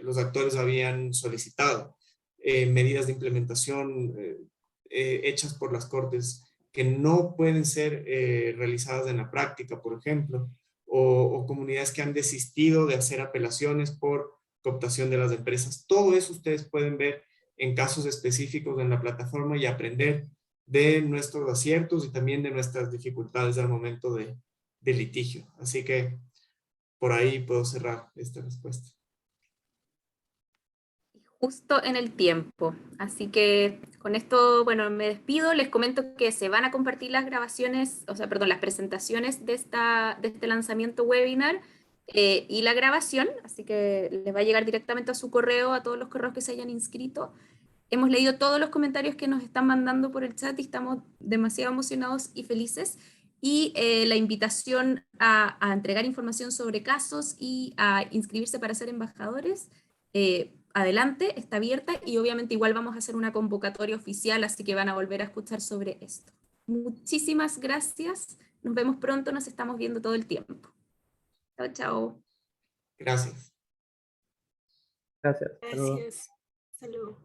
los actores habían solicitado. Medidas de implementación hechas por las cortes que no pueden ser realizadas en la práctica, por ejemplo, o comunidades que han desistido de hacer apelaciones por cooptación de las empresas. Todo eso ustedes pueden ver en casos específicos en la plataforma y aprender de nuestros aciertos y también de nuestras dificultades al momento de litigio. Así que por ahí puedo cerrar esta respuesta. Justo en el tiempo. Así que con esto, bueno, me despido. Les comento que se van a compartir las grabaciones, las presentaciones de este lanzamiento webinar y la grabación, así que les va a llegar directamente a su correo, a todos los correos que se hayan inscrito. Hemos leído todos los comentarios que nos están mandando por el chat y estamos demasiado emocionados y felices. Y la invitación a entregar información sobre casos y a inscribirse para ser embajadores, adelante, está abierta, y obviamente igual vamos a hacer una convocatoria oficial, así que van a volver a escuchar sobre esto. Muchísimas gracias, nos vemos pronto, nos estamos viendo todo el tiempo. Chao, chao. Gracias. Gracias. Gracias. Hasta luego.